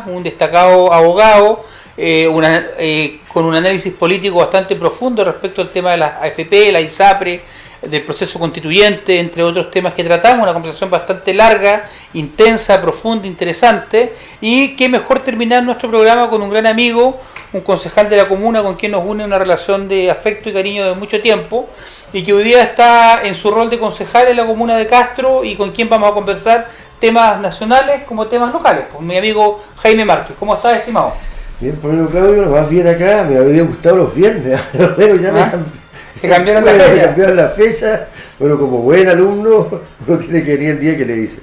un destacado abogado, con un análisis político bastante profundo respecto al tema de las AFP, la ISAPRE, del proceso constituyente, entre otros temas que tratamos, una conversación bastante larga, intensa, profunda, interesante, y qué mejor terminar nuestro programa con un gran amigo, un concejal de la comuna con quien nos une una relación de afecto y cariño de mucho tiempo, y que hoy día está en su rol de concejal en la comuna de Castro y con quien vamos a conversar temas nacionales como temas locales. Pues mi amigo Jaime Márquez, ¿cómo estás, estimado? Bien, pues Claudio, lo más bien acá, me había gustado los viernes, pero ya ¿Te cambiaron la fecha? Me cambiaron la fecha, bueno, como buen alumno, uno tiene que venir el día que le dice.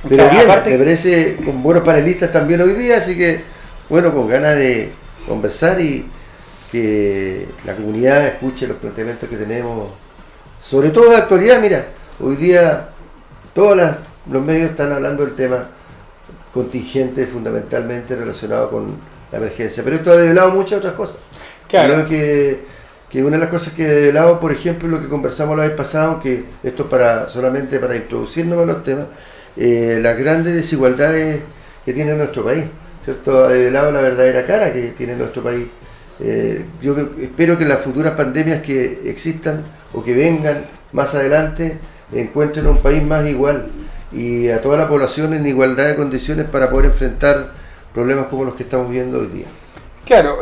Pero claro, bien, aparte, me parece con buenos panelistas también hoy día, así que, bueno, con ganas de conversar y que la comunidad escuche los planteamientos que tenemos, sobre todo de actualidad. Mira, hoy día todos los medios están hablando del tema contingente fundamentalmente relacionado con la emergencia, pero esto ha develado muchas otras cosas. Claro. Creo que una de las cosas que ha develado, por ejemplo, lo que conversamos la vez pasada, aunque esto es solamente para introducirnos a los temas, las grandes desigualdades que tiene nuestro país, ¿cierto? Ha develado la verdadera cara que tiene nuestro país. Yo espero que las futuras pandemias que existan o que vengan más adelante encuentren un país más igual y a toda la población en igualdad de condiciones para poder enfrentar problemas como los que estamos viendo hoy día. Claro,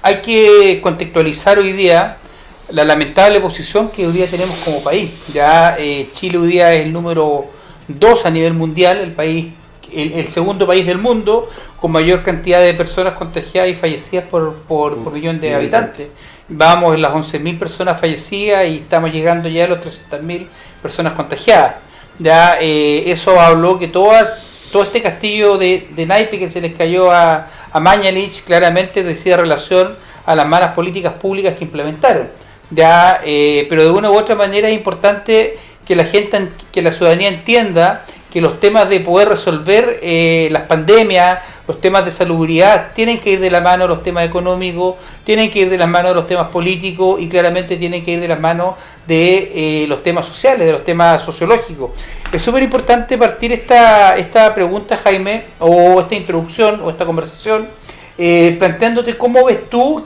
hay que contextualizar hoy día la lamentable posición que hoy día tenemos como país. Ya Chile hoy día es el número 2 a nivel mundial, el segundo país del mundo con mayor cantidad de personas contagiadas y fallecidas por millón de habitantes. Vamos en las 11.000 personas fallecidas y estamos llegando ya a los 300.000 personas contagiadas. Ya eso habló que todo este castillo de naipe que se les cayó a Mañalich claramente decía relación a las malas políticas públicas que implementaron. Ya, pero de una u otra manera es importante que la ciudadanía entienda que los temas de poder resolver las pandemias, los temas de salubridad, tienen que ir de la mano de los temas económicos, tienen que ir de las manos de los temas políticos y claramente tienen que ir de las manos de los temas sociales, de los temas sociológicos. Es súper importante partir esta pregunta, Jaime, o esta introducción, o esta conversación, planteándote cómo ves tú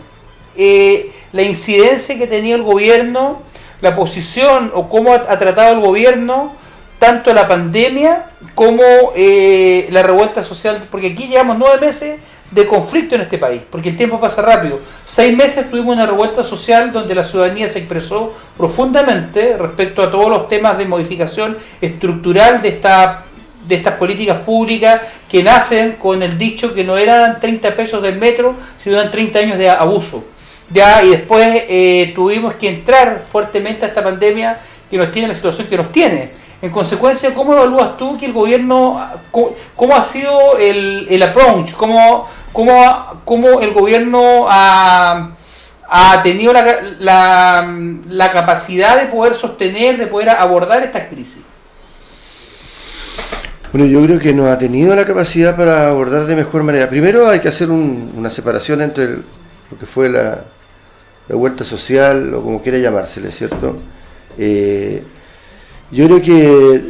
la incidencia que ha tenido el gobierno, la posición o cómo ha tratado el gobierno tanto la pandemia como la revuelta social, porque aquí llevamos 9 meses de conflicto en este país, porque el tiempo pasa rápido. 6 meses tuvimos una revuelta social donde la ciudadanía se expresó profundamente respecto a todos los temas de modificación estructural de estas políticas públicas que nacen con el dicho que no eran 30 pesos del metro, sino eran 30 años de abuso. Ya, y después tuvimos que entrar fuertemente a esta pandemia que nos tiene la situación que nos tiene. En consecuencia, ¿cómo evalúas tú que el gobierno, cómo ha sido el approach, cómo el gobierno ha tenido la capacidad de poder sostener, de poder abordar estas crisis? Bueno, yo creo que no ha tenido la capacidad para abordar de mejor manera. Primero hay que hacer una separación entre lo que fue la vuelta social, o como quiera llamársele, ¿cierto? Yo creo que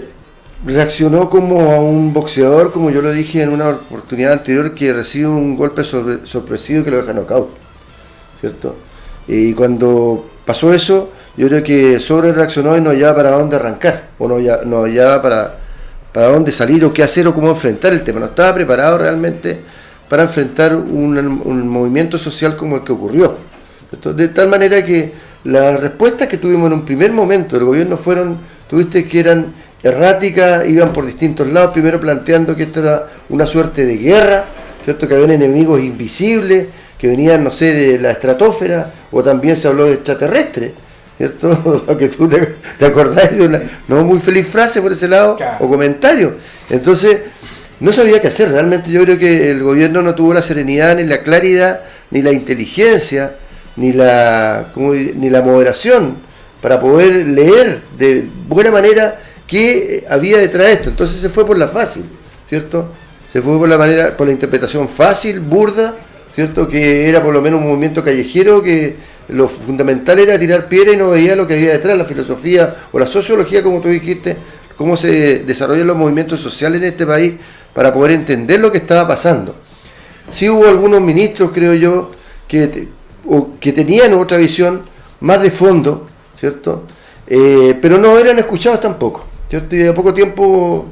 reaccionó como a un boxeador, como yo lo dije en una oportunidad anterior, que recibe un golpe sorpresivo que lo deja knockout, ¿cierto? Y cuando pasó eso, yo creo que sobre reaccionó y no hallaba para dónde arrancar, o no hallaba para dónde salir, o qué hacer, o cómo enfrentar el tema. No estaba preparado realmente para enfrentar un movimiento social como el que ocurrió. De tal manera que las respuestas que tuvimos en un primer momento del gobierno tuviste que eran erráticas, iban por distintos lados, primero planteando que esto era una suerte de guerra, ¿cierto? Que habían enemigos invisibles, que venían, no sé, de la estratosfera, o también se habló de extraterrestres, ¿cierto? Para que tú te acordás de una no muy feliz frase por ese lado, o comentario. Entonces, no sabía qué hacer, realmente yo creo que el gobierno no tuvo la serenidad, ni la claridad, ni la inteligencia, ni la moderación para poder leer de buena manera qué había detrás de esto. Entonces se fue por la fácil, ¿cierto? Se fue por la interpretación fácil, burda, ¿cierto? Que era por lo menos un movimiento callejero, que lo fundamental era tirar piedra y no veía lo que había detrás, la filosofía o la sociología, como tú dijiste, cómo se desarrollan los movimientos sociales en este país, para poder entender lo que estaba pasando. Sí hubo algunos ministros, creo yo, que tenían otra visión más de fondo, ¿cierto? Pero no eran escuchados tampoco, ¿cierto? Y a poco tiempo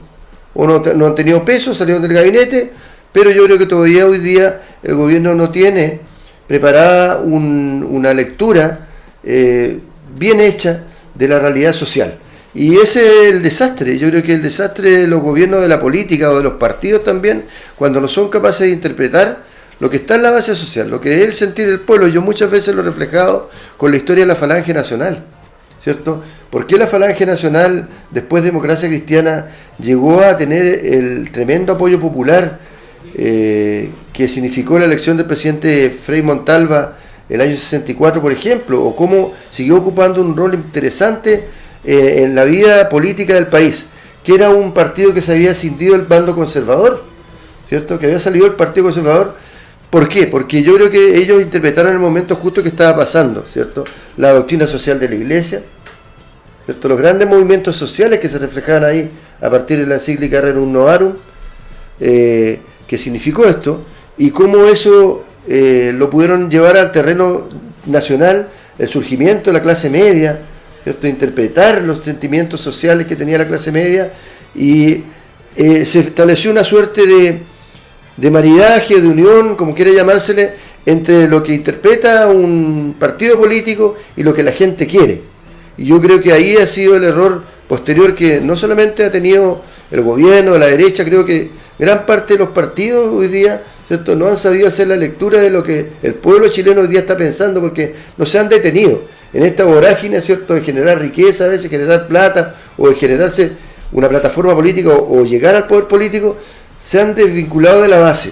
o no han tenido peso, salieron del gabinete, pero yo creo que todavía hoy día el gobierno no tiene preparada una lectura bien hecha de la realidad social. Y ese es el desastre. Yo creo que el desastre de los gobiernos, de la política o de los partidos también, cuando no son capaces de interpretar lo que está en la base social, lo que es el sentir del pueblo. Yo muchas veces lo he reflejado con la historia de la Falange Nacional, ¿cierto? ¿Por qué la Falange Nacional, después de Democracia Cristiana, llegó a tener el tremendo apoyo popular que significó la elección del presidente Frei Montalva el año 64, por ejemplo? O cómo siguió ocupando un rol interesante en la vida política del país, que era un partido que se había escindido del bando conservador, ¿cierto? Que había salido el Partido Conservador. ¿Por qué? Porque yo creo que ellos interpretaron el momento justo que estaba pasando, ¿cierto? La doctrina social de la Iglesia, ¿cierto? Los grandes movimientos sociales que se reflejaban ahí a partir de la encíclica Rerum Novarum, que significó esto, y cómo eso lo pudieron llevar al terreno nacional, el surgimiento de la clase media, ¿cierto? Interpretar los sentimientos sociales que tenía la clase media, y se estableció una suerte de maridaje, de unión, como quiera llamársele, entre lo que interpreta un partido político y lo que la gente quiere. Y yo creo que ahí ha sido el error posterior que no solamente ha tenido el gobierno, la derecha, creo que gran parte de los partidos hoy día, ¿cierto?, no han sabido hacer la lectura de lo que el pueblo chileno hoy día está pensando, porque no se han detenido en esta vorágine, ¿cierto?, de generar riqueza, a veces generar plata, o de generarse una plataforma política o llegar al poder político. Se han desvinculado de la base,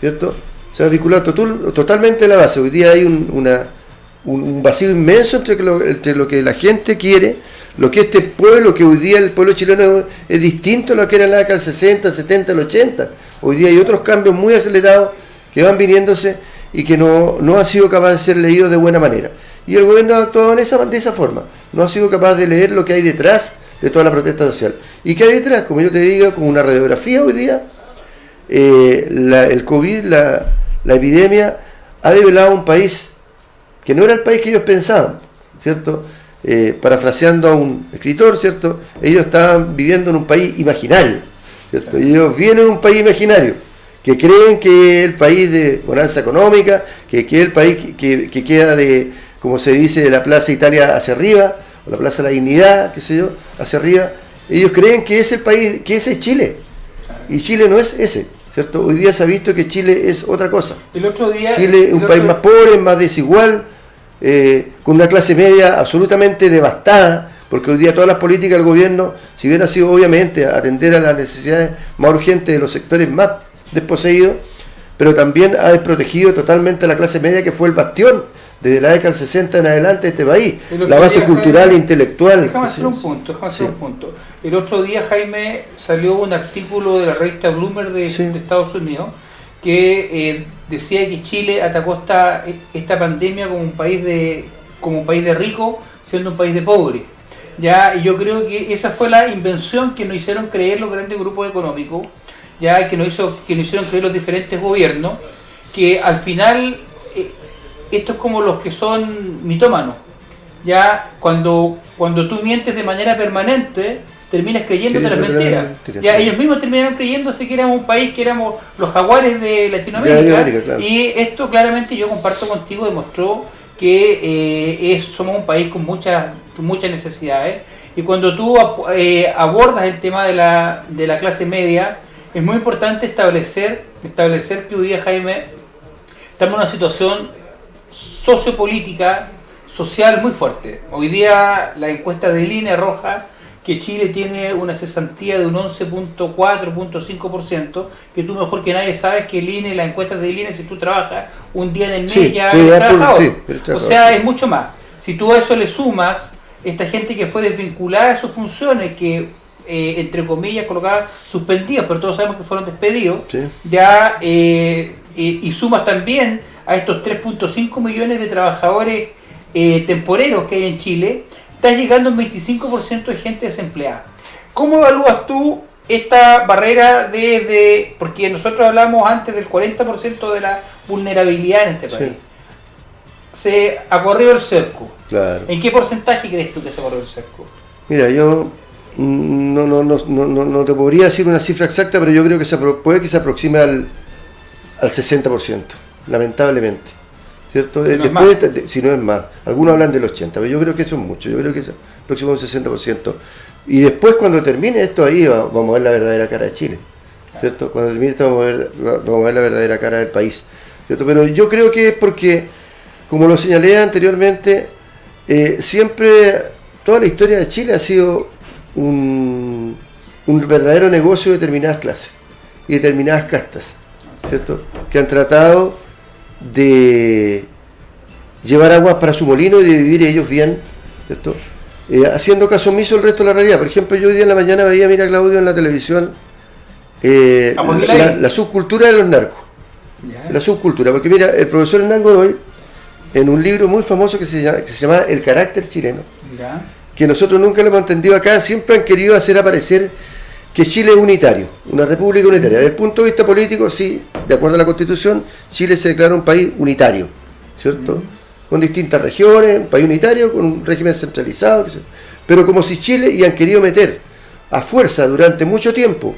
¿cierto? Se han desvinculado totalmente de la base. Hoy día hay un vacío inmenso entre lo que la gente quiere, lo que este pueblo, que hoy día el pueblo chileno es distinto a lo que era en la década del 60, 70, el 80. Hoy día hay otros cambios muy acelerados que van viniéndose y que no han sido capaces de ser leídos de buena manera. Y el gobierno ha actuado de esa forma. No ha sido capaz de leer lo que hay detrás de toda la protesta social. ¿Y qué hay detrás? Como yo te digo, como una radiografía hoy día, el COVID, la epidemia, ha develado un país que no era el país que ellos pensaban, ¿cierto? Parafraseando a un escritor, ¿cierto? Ellos estaban viviendo en un país imaginario, ¿cierto? Y ellos viven en un país imaginario, que creen que es el país de bonanza económica, que es el país que queda de, como se dice, de la Plaza Italia hacia arriba, o la Plaza de la Dignidad, qué sé yo, hacia arriba. Ellos creen que es el país, que ese es Chile, y Chile no es ese, ¿cierto? Hoy día se ha visto que Chile es otra cosa. Chile es un país más pobre, más desigual, con una clase media absolutamente devastada, porque hoy día todas las políticas del gobierno, si bien ha sido obviamente atender a las necesidades más urgentes de los sectores más desposeídos, pero también ha desprotegido totalmente a la clase media, que fue el bastión desde la década del 60 en adelante de este país, la base cultural e intelectual. Déjame hacer un punto. El otro día, Jaime, salió un artículo de la revista Bloomberg de Estados Unidos que decía que Chile atacó esta pandemia como un país de rico, siendo un país de pobre. Ya, y yo creo que esa fue la invención que nos hicieron creer los grandes grupos económicos, ya que nos hicieron creer los diferentes gobiernos, que al final esto es como los que son mitómanos. Ya, cuando tú mientes de manera permanente, terminas creyéndote las mentiras. Ya ellos mismos terminaron creyéndose que éramos un país, que éramos los jaguares de Latinoamérica, claro. Y esto claramente, yo comparto contigo, demostró que somos un país con muchas necesidades. Y cuando tú abordas el tema de la clase media, es muy importante establecer que hoy día, Jaime, estamos en una situación sociopolítica, social muy fuerte. Hoy día la encuesta de INE arroja que Chile tiene una cesantía de un 11.4.5%, que tú mejor que nadie sabes que el INE, las encuestas del INE, si tú trabajas un día en el mes, ya eres trabajador. O sea, es mucho más. Si tú a eso le sumas esta gente que fue desvinculada de sus funciones, que entre comillas colocadas suspendidas, pero todos sabemos que fueron despedidos, ya y sumas también a estos 3.5 millones de trabajadores temporeros que hay en Chile, estás llegando a un 25% de gente desempleada. ¿Cómo evalúas tú esta barrera porque nosotros hablamos antes del 40% de la vulnerabilidad en este país. Sí. Se ha corrido el cerco. Claro. ¿En qué porcentaje crees tú que se corrió el cerco? Mira, yo no te podría decir una cifra exacta, pero yo creo que puede que se aproxime al 60%, lamentablemente. ¿Cierto? Si no Después, si no es más. Algunos hablan del 80%, pero yo creo que eso es mucho. Yo creo que se aproxima un 60%. Y después, cuando termine esto, ahí vamos a ver la verdadera cara de Chile. ¿Cierto? Cuando termine esto, vamos a ver la verdadera cara del país. ¿Cierto? Pero yo creo que es porque, como lo señalé anteriormente, siempre toda la historia de Chile ha sido un verdadero negocio de determinadas clases y determinadas castas, ¿cierto? Que han tratado de llevar aguas para su molino y de vivir ellos bien, ¿cierto? Haciendo caso omiso el resto de la realidad. Por ejemplo, yo hoy día en la mañana veía, mira Claudio, en la televisión la subcultura de los narcos. Yeah. La subcultura, porque mira, el profesor Hernán Godoy, en un libro muy famoso que se llama El carácter chileno, yeah, que nosotros nunca lo hemos entendido acá, siempre han querido hacer aparecer que Chile es unitario, una república unitaria. Desde el punto de vista político, sí, de acuerdo a la Constitución, Chile se declara un país unitario, ¿cierto? Con distintas regiones, un país unitario, con un régimen centralizado, pero como si Chile, y han querido meter a fuerza durante mucho tiempo,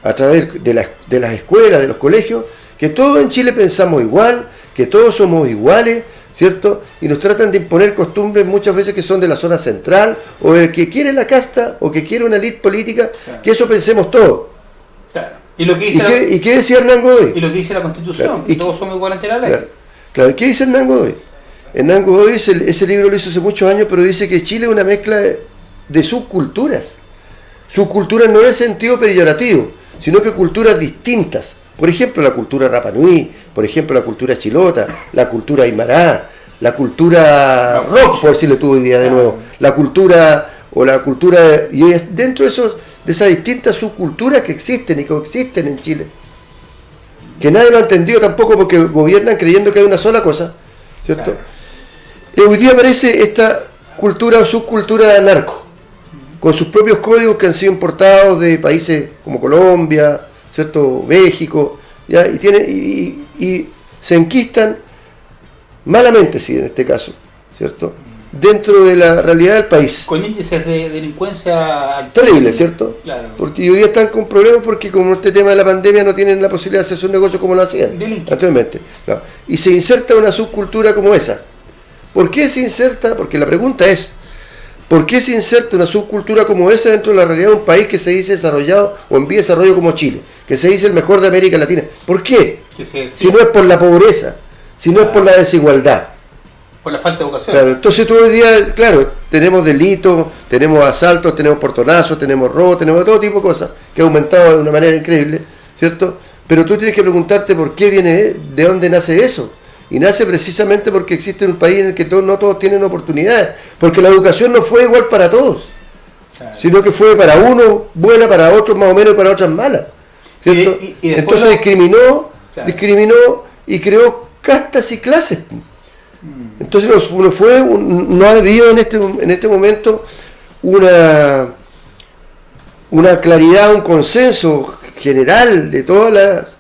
a través de las escuelas, de los colegios, que todos en Chile pensamos igual, que todos somos iguales, ¿cierto? Y nos tratan de imponer costumbres muchas veces que son de la zona central, o el que quiere la casta, o que quiere una élite política, claro, que eso pensemos todos. Claro. ¿Y qué decía Hernán Godoy? Y lo que dice la Constitución, claro, que todos somos iguales ante la ley. Claro. ¿Qué dice Hernán Godoy? Hernán Godoy, ese libro lo hizo hace muchos años, pero dice que Chile es una mezcla de subculturas. Subculturas no en el sentido peyorativo, sino que culturas distintas. Por ejemplo, la cultura Rapa Nui, por ejemplo, la cultura chilota, la cultura aymara, la cultura rock, por decirle tú hoy día de nuevo, la cultura, y dentro de esas distintas subculturas que existen y coexisten en Chile, que nadie lo ha entendido tampoco porque gobiernan creyendo que hay una sola cosa, ¿cierto? Hoy día aparece esta cultura o subcultura de narco, con sus propios códigos que han sido importados de países como Colombia, ¿cierto? México, ¿ya? Y se enquistan malamente, sí, en este caso, ¿cierto? Dentro de la realidad del país. Con índices de delincuencia terribles, ¿cierto? Claro. Porque hoy día están con problemas porque como este tema de la pandemia no tienen la posibilidad de hacer sus negocios como lo hacían anteriormente. Claro. Y se inserta una subcultura como esa. ¿Por qué se inserta? Porque la pregunta es, ¿por qué se inserta una subcultura como esa dentro de la realidad de un país que se dice desarrollado o en vía de desarrollo como Chile? Que se dice el mejor de América Latina. ¿Por qué? Si no es por la pobreza, si no es por la desigualdad. Por la falta de educación. Claro, entonces tú hoy día, claro, tenemos delitos, tenemos asaltos, tenemos portonazos, tenemos robos, tenemos todo tipo de cosas, que ha aumentado de una manera increíble, ¿cierto? Pero tú tienes que preguntarte por qué viene, de dónde nace eso. Y nace precisamente porque existe un país en el que no todos tienen oportunidades, porque la educación no fue igual para todos, claro, sino que fue para unos buena, para otros más o menos y para otros mala, ¿cierto? Y entonces discriminó y creó castas y clases. Entonces no ha habido en este momento una claridad, un consenso general de todas las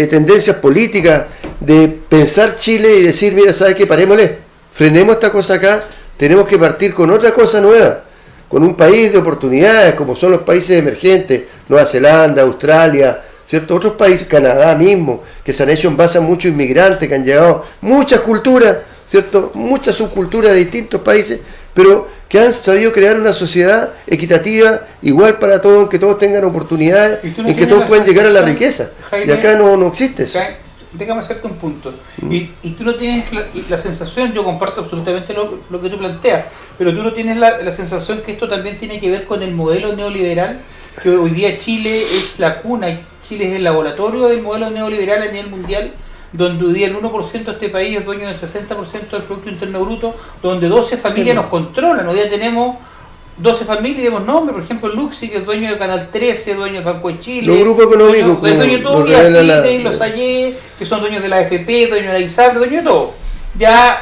tendencias políticas de pensar Chile y decir, mira, ¿sabes qué? Parémosle, frenemos esta cosa acá, tenemos que partir con otra cosa nueva, con un país de oportunidades como son los países emergentes, Nueva Zelanda, Australia, ¿cierto? Otros países, Canadá mismo, que se han hecho en base a muchos inmigrantes que han llegado, muchas culturas, ¿cierto? Muchas subculturas de distintos países, pero que han sabido crear una sociedad equitativa, igual para todos, en que todos tengan oportunidades, en que todos puedan llegar a la riqueza. Jaime, y acá no existe eso. Déjame hacerte un punto. Y tú no tienes la sensación, yo comparto absolutamente lo que tú planteas, pero tú no tienes la sensación que esto también tiene que ver con el modelo neoliberal, que hoy día Chile es la cuna, Chile es el laboratorio del modelo neoliberal a nivel mundial, donde hoy día el 1% de este país es dueño del 60% del Producto Interno Bruto, donde 12 familias nos controlan. Hoy día tenemos 12 familias, digamos nombres, por ejemplo Luxi, que es dueño de Canal 13, dueño del Banco de Chile, los grupos económicos, dueño de todo, y los AYE, que son dueños de la AFP, dueño de la ISAPRE, dueño de todo. Ya,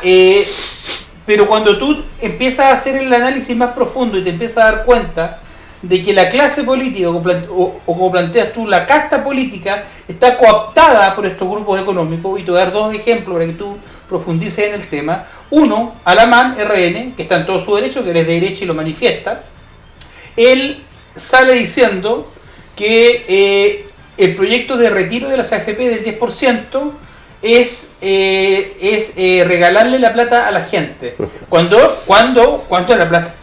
pero cuando tú empiezas a hacer el análisis más profundo y te empiezas a dar cuenta de que la clase política, o como planteas tú, la casta política, está cooptada por estos grupos económicos, y te voy a dar dos ejemplos para que tú profundices en el tema. Uno, Alamán, RN, que está en todo su derecho, que él es de derecha y lo manifiesta. Él sale diciendo que el proyecto de retiro de las AFP del 10% es regalarle la plata a la gente. Cuando la plata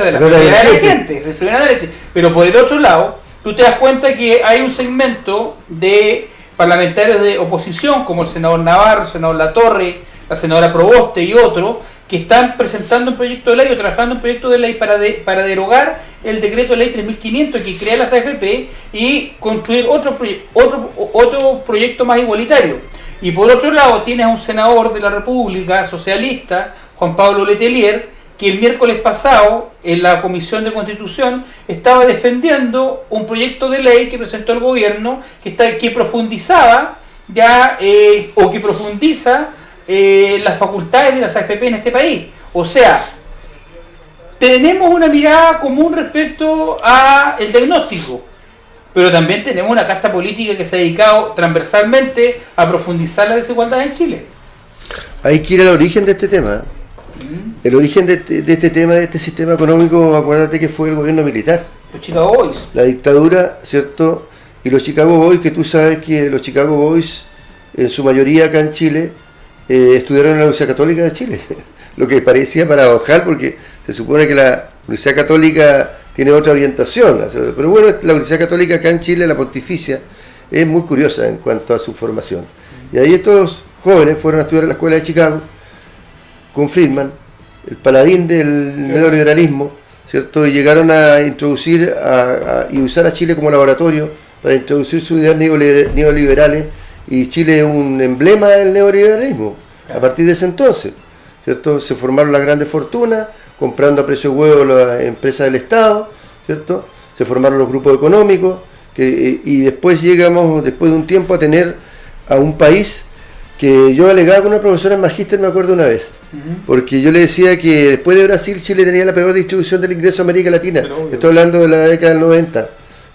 de la propiedad de la gente, es el primer análisis. Pero por el otro lado, tú te das cuenta que hay un segmento de parlamentarios de oposición, como el senador Navarro, el senador Latorre, la senadora Proboste y otros, que están presentando un proyecto de ley o trabajando un proyecto de ley para derogar el decreto de ley 3500 que crea las AFP y construir otro proyecto más igualitario. Y por otro lado tienes a un senador de la República socialista, Juan Pablo Letelier, que el miércoles pasado en la Comisión de Constitución estaba defendiendo un proyecto de ley que presentó el gobierno que profundizaba que profundiza las facultades de las AFP en este país. O sea, tenemos una mirada común respecto a el diagnóstico, pero también tenemos una casta política que se ha dedicado transversalmente a profundizar la desigualdad en Chile. Hay que ir al origen de este tema. El origen de este tema, de este sistema económico, acuérdate que fue el gobierno militar. Los Chicago Boys. La dictadura, ¿cierto? Y los Chicago Boys, que tú sabes que los Chicago Boys, en su mayoría acá en Chile, estudiaron en la Universidad Católica de Chile. Lo que parecía paradojal, porque se supone que la Universidad Católica tiene otra orientación. Pero bueno, la Universidad Católica acá en Chile, la Pontificia, es muy curiosa en cuanto a su formación. Y ahí estos jóvenes fueron a estudiar en la Escuela de Chicago, con Friedman, el paladín del neoliberalismo, ¿cierto? Y llegaron a introducir y usar a Chile como laboratorio para introducir sus ideas neoliberales, y Chile es un emblema del neoliberalismo. A partir de ese entonces, ¿cierto? Se formaron las grandes fortunas, comprando a precio de huevo las empresas del Estado, ¿cierto? Se formaron los grupos económicos, y después llegamos, después de un tiempo, a tener a un país que yo alegaba con una profesora en Magíster, me acuerdo una vez, porque yo le decía que después de Brasil, Chile tenía la peor distribución del ingreso a América Latina. Estoy hablando de la década del 90,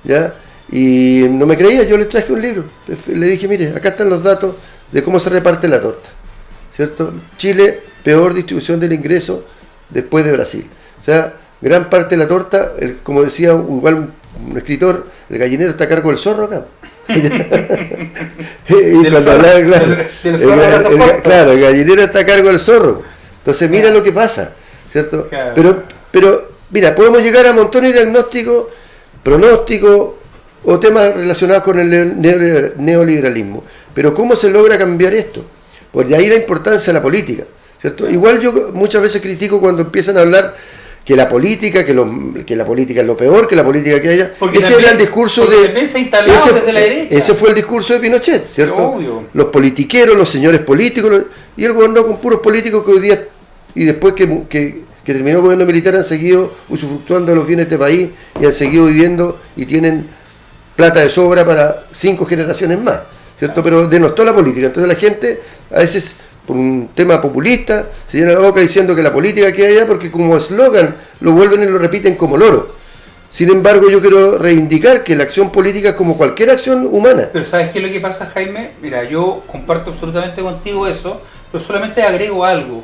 ¿ya? Y no me creía, yo le traje un libro, le dije, mire, acá están los datos de cómo se reparte la torta, ¿cierto? Chile, peor distribución del ingreso después de Brasil. O sea, gran parte de la torta, como decía igual un escritor, el gallinero está a cargo del zorro acá. Y cuando hablaba, claro, el gallinero está a cargo del zorro. Entonces mira lo que pasa, ¿cierto? Claro. Pero mira, podemos llegar a montones de diagnósticos, pronósticos o temas relacionados con el neoliberalismo. Pero ¿cómo se logra cambiar esto? Pues de ahí la importancia de la política, ¿cierto? Igual yo muchas veces critico cuando empiezan a hablar que la política, que la política es lo peor, que la política que haya. Porque ese era el discurso desde la derecha. Ese fue el discurso de Pinochet, ¿cierto? Obvio. Los politiqueros, los señores políticos, y el gobierno con puros políticos que hoy día, y después que terminó el gobierno militar, han seguido usufructuando los bienes de este país y han seguido viviendo y tienen plata de sobra para 5 generaciones más, ¿cierto? Pero denostó la política. Entonces la gente, a veces, por un tema populista, se llena la boca diciendo que la política que hay allá, porque como eslogan lo vuelven y lo repiten como loro. Sin embargo, yo quiero reivindicar que la acción política es como cualquier acción humana. Pero ¿sabes qué es lo que pasa, Jaime? Mira, yo comparto absolutamente contigo eso, pero solamente agrego algo,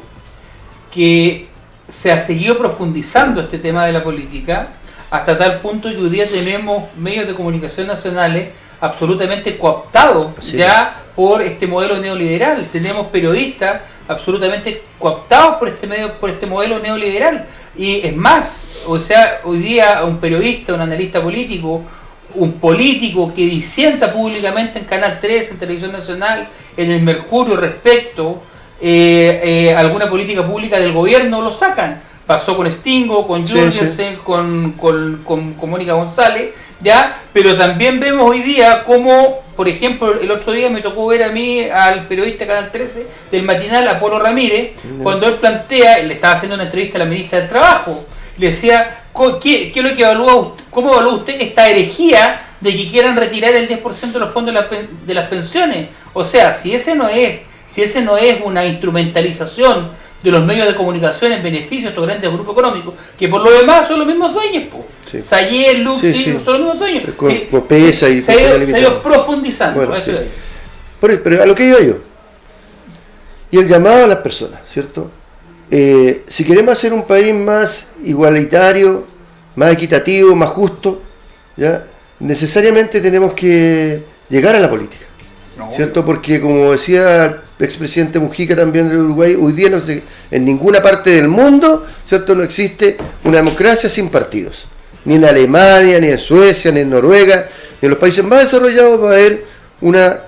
que se ha seguido profundizando este tema de la política hasta tal punto que hoy día tenemos medios de comunicación nacionales absolutamente cooptados, sí, ya por este modelo neoliberal. Tenemos periodistas absolutamente cooptados por este modelo neoliberal. Y es más, o sea, hoy día un periodista, un analista político, un político que disienta públicamente en Canal 3, en Televisión Nacional, en el Mercurio respecto alguna política pública del gobierno, lo sacan. Pasó con Stingo, con Jürgensen, sí. con Mónica González, ya, pero también vemos hoy día como, por ejemplo, el otro día me tocó ver a mí al periodista Canal 13 del matinal, Apolo Ramírez, cuando él plantea, le estaba haciendo una entrevista a la ministra del Trabajo, le decía, ¿qué es lo que evalúa, cómo evalúa usted esta herejía de que quieran retirar el 10% de los fondos de las pensiones? O sea, si ese no es una instrumentalización de los medios de comunicación en beneficio de estos grandes grupos económicos, que por lo demás son los mismos dueños, po. Sí. Sayer, Luxi, Sí. son los mismos dueños. Pesa y se ha ido profundizando. Bueno, eso sí. es. Pero a lo que iba yo, y el llamado a las personas, ¿cierto? Si queremos hacer un país más igualitario, más equitativo, más justo, ¿ya? Necesariamente tenemos que llegar a la política, ¿cierto? Porque como decía el expresidente Mujica también del Uruguay, hoy día en ninguna parte del mundo, ¿cierto? No existe una democracia sin partidos. Ni en Alemania, ni en Suecia, ni en Noruega, ni en los países más desarrollados va a haber una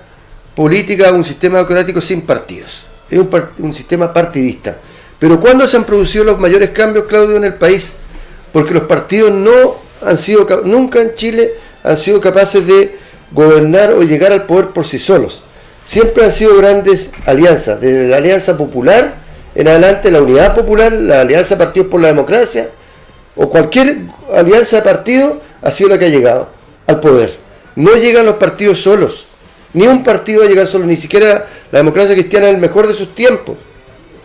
política, un sistema democrático sin partidos. Es un sistema partidista. Pero ¿cuándo se han producido los mayores cambios, Claudio, en el país? Porque los partidos nunca en Chile han sido capaces de gobernar o llegar al poder por sí solos. Siempre han sido grandes alianzas, desde la Alianza Popular en adelante, la Unidad Popular, la Alianza Partidos por la Democracia, o cualquier alianza de partido ha sido la que ha llegado al poder. No llegan los partidos solos, ni un partido va a llegar solo, ni siquiera la democracia cristiana en el mejor de sus tiempos,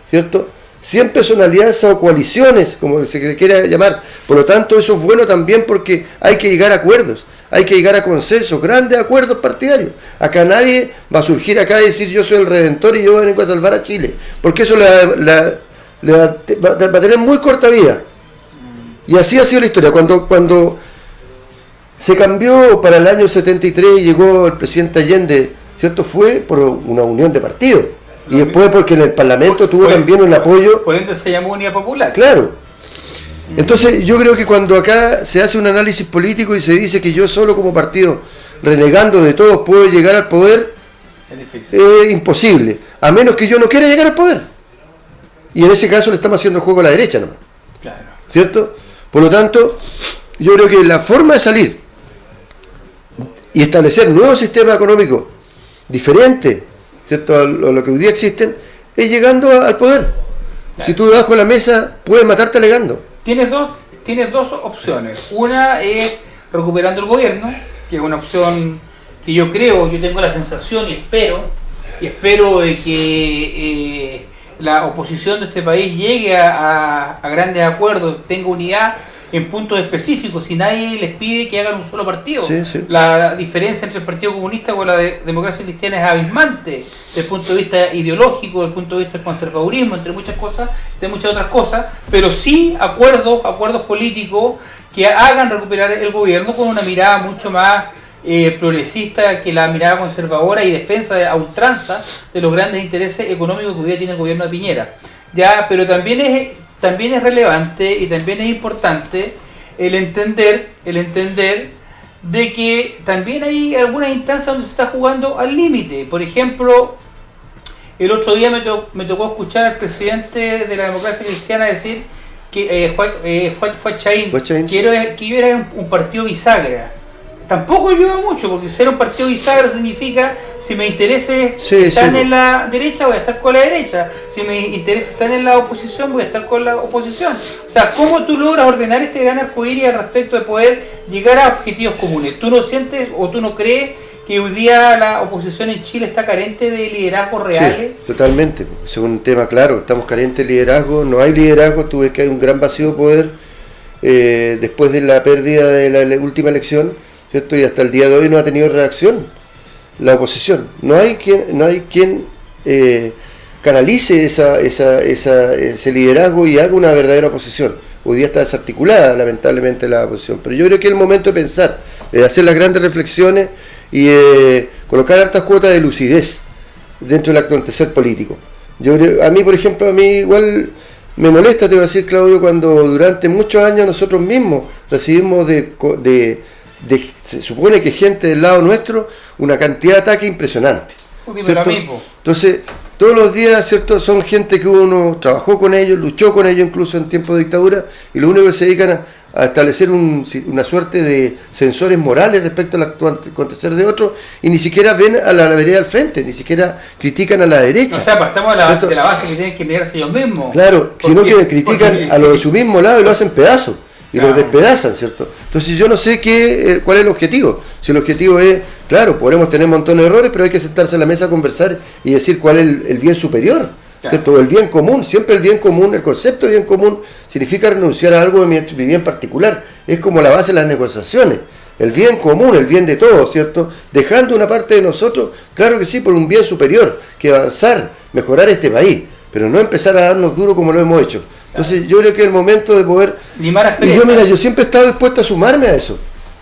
¿cierto? Siempre son alianzas o coaliciones, como se quiera llamar. Por lo tanto, eso es bueno también porque hay que llegar a acuerdos, hay que llegar a consensos, grandes acuerdos partidarios. Acá nadie va a surgir acá y decir yo soy el redentor y yo vengo a salvar a Chile, porque eso va a tener muy corta vida. Y así ha sido la historia. Cuando se cambió para el año 73 y llegó el presidente Allende, ¿cierto? Fue por una unión de partidos. Y después porque en el Parlamento tuvo también un apoyo. Por ende se llamó Unidad Popular. Claro. Entonces yo creo que cuando acá se hace un análisis político y se dice que yo solo como partido, renegando de todos, puedo llegar al poder, es imposible. A menos que yo no quiera llegar al poder. Y en ese caso le estamos haciendo juego a la derecha nomás. Claro. ¿Cierto? Por lo tanto, yo creo que la forma de salir y establecer nuevos sistemas económicos diferentes, ¿cierto?, a lo que hoy día existen, es llegando al poder. Claro. Si tú debajo de la mesa puedes matarte alegando. Tienes dos opciones. Una es recuperando el gobierno, que es una opción que yo tengo la sensación y espero de que la oposición de este país llegue a grandes acuerdos, tenga unidad en puntos específicos, y nadie les pide que hagan un solo partido. Sí, sí. La diferencia entre el Partido Comunista con la Democracia Cristiana es abismante, desde el punto de vista ideológico, desde el punto de vista del conservadurismo, entre muchas otras cosas, pero sí acuerdos políticos que hagan recuperar el gobierno con una mirada mucho más progresista que la mirada conservadora y defensa a ultranza de los grandes intereses económicos que hoy día tiene el gobierno de Piñera. Ya, pero también es relevante y también es importante el entender de que también hay algunas instancias donde se está jugando al límite. Por ejemplo, el otro día me tocó escuchar al presidente de la Democracia Cristiana decir que Juan Chaín, que iba a un partido bisagra. Tampoco ayuda mucho, porque ser un partido bisagra significa, si me intereses están en la derecha, voy a estar con la derecha. Si me interesa estar en la oposición, voy a estar con la oposición. O sea, ¿cómo tú logras ordenar este gran arcoíris al respecto de poder llegar a objetivos comunes? ¿Tú no sientes o tú no crees que hoy día la oposición en Chile está carente de liderazgos reales? Sí, totalmente. Es un tema claro, estamos carentes de liderazgo, no hay liderazgo, tú ves que hay un gran vacío de poder después de la pérdida de la última elección, ¿cierto? Y hasta el día de hoy no ha tenido reacción la oposición. No hay quien canalice ese liderazgo y haga una verdadera oposición. Hoy día está desarticulada, lamentablemente, la oposición. Pero yo creo que es el momento de pensar, de hacer las grandes reflexiones y colocar hartas cuotas de lucidez dentro del acontecer político. A mí, por ejemplo, igual me molesta, te voy a decir, Claudio, cuando durante muchos años nosotros mismos recibimos se supone que gente del lado nuestro, una cantidad de ataques impresionante. Entonces, todos los días, ¿cierto?, son gente que uno trabajó con ellos, luchó con ellos incluso en tiempos de dictadura, y lo único que se dedican a establecer una suerte de sensores morales respecto al acontecer de otros, y ni siquiera ven a la vereda al frente, ni siquiera critican a la derecha. O sea, partamos de la base que tienen que negarse ellos mismos. Claro, sino que critican a los de su mismo lado y lo hacen pedazos. Y los despedazan, ¿cierto? Entonces yo no sé cuál es el objetivo. Si el objetivo es, claro, podremos tener un montón de errores, pero hay que sentarse a la mesa a conversar y decir cuál es el bien superior, ¿cierto? El bien común, siempre el bien común, el concepto de bien común significa renunciar a algo de mi bien particular, es como la base de las negociaciones, el bien común, el bien de todos, ¿cierto? Dejando una parte de nosotros, claro que sí, por un bien superior, que avanzar, mejorar este país, pero no empezar a darnos duro como lo hemos hecho. Entonces yo creo que es el momento de poder... yo siempre he estado dispuesto a sumarme a eso,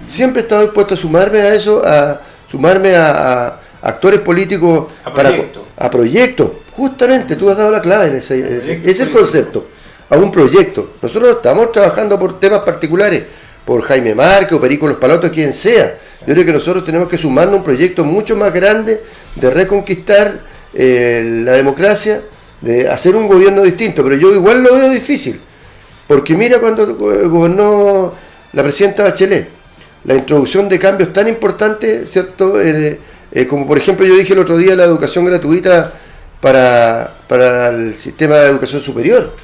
siempre he estado dispuesto a sumarme a eso, a sumarme a actores políticos, a proyectos. Justamente, tú has dado la clave, ese es el concepto, a un proyecto. Nosotros estamos trabajando por temas particulares, por Jaime Márquez o Perico Los Palotos, quien sea. Yo creo que nosotros tenemos que sumarnos a un proyecto mucho más grande de reconquistar la democracia, de hacer un gobierno distinto, pero yo igual lo veo difícil, porque mira cuando gobernó la presidenta Bachelet, la introducción de cambios tan importantes, ¿cierto? Como por ejemplo yo dije el otro día la educación gratuita para el sistema de educación superior.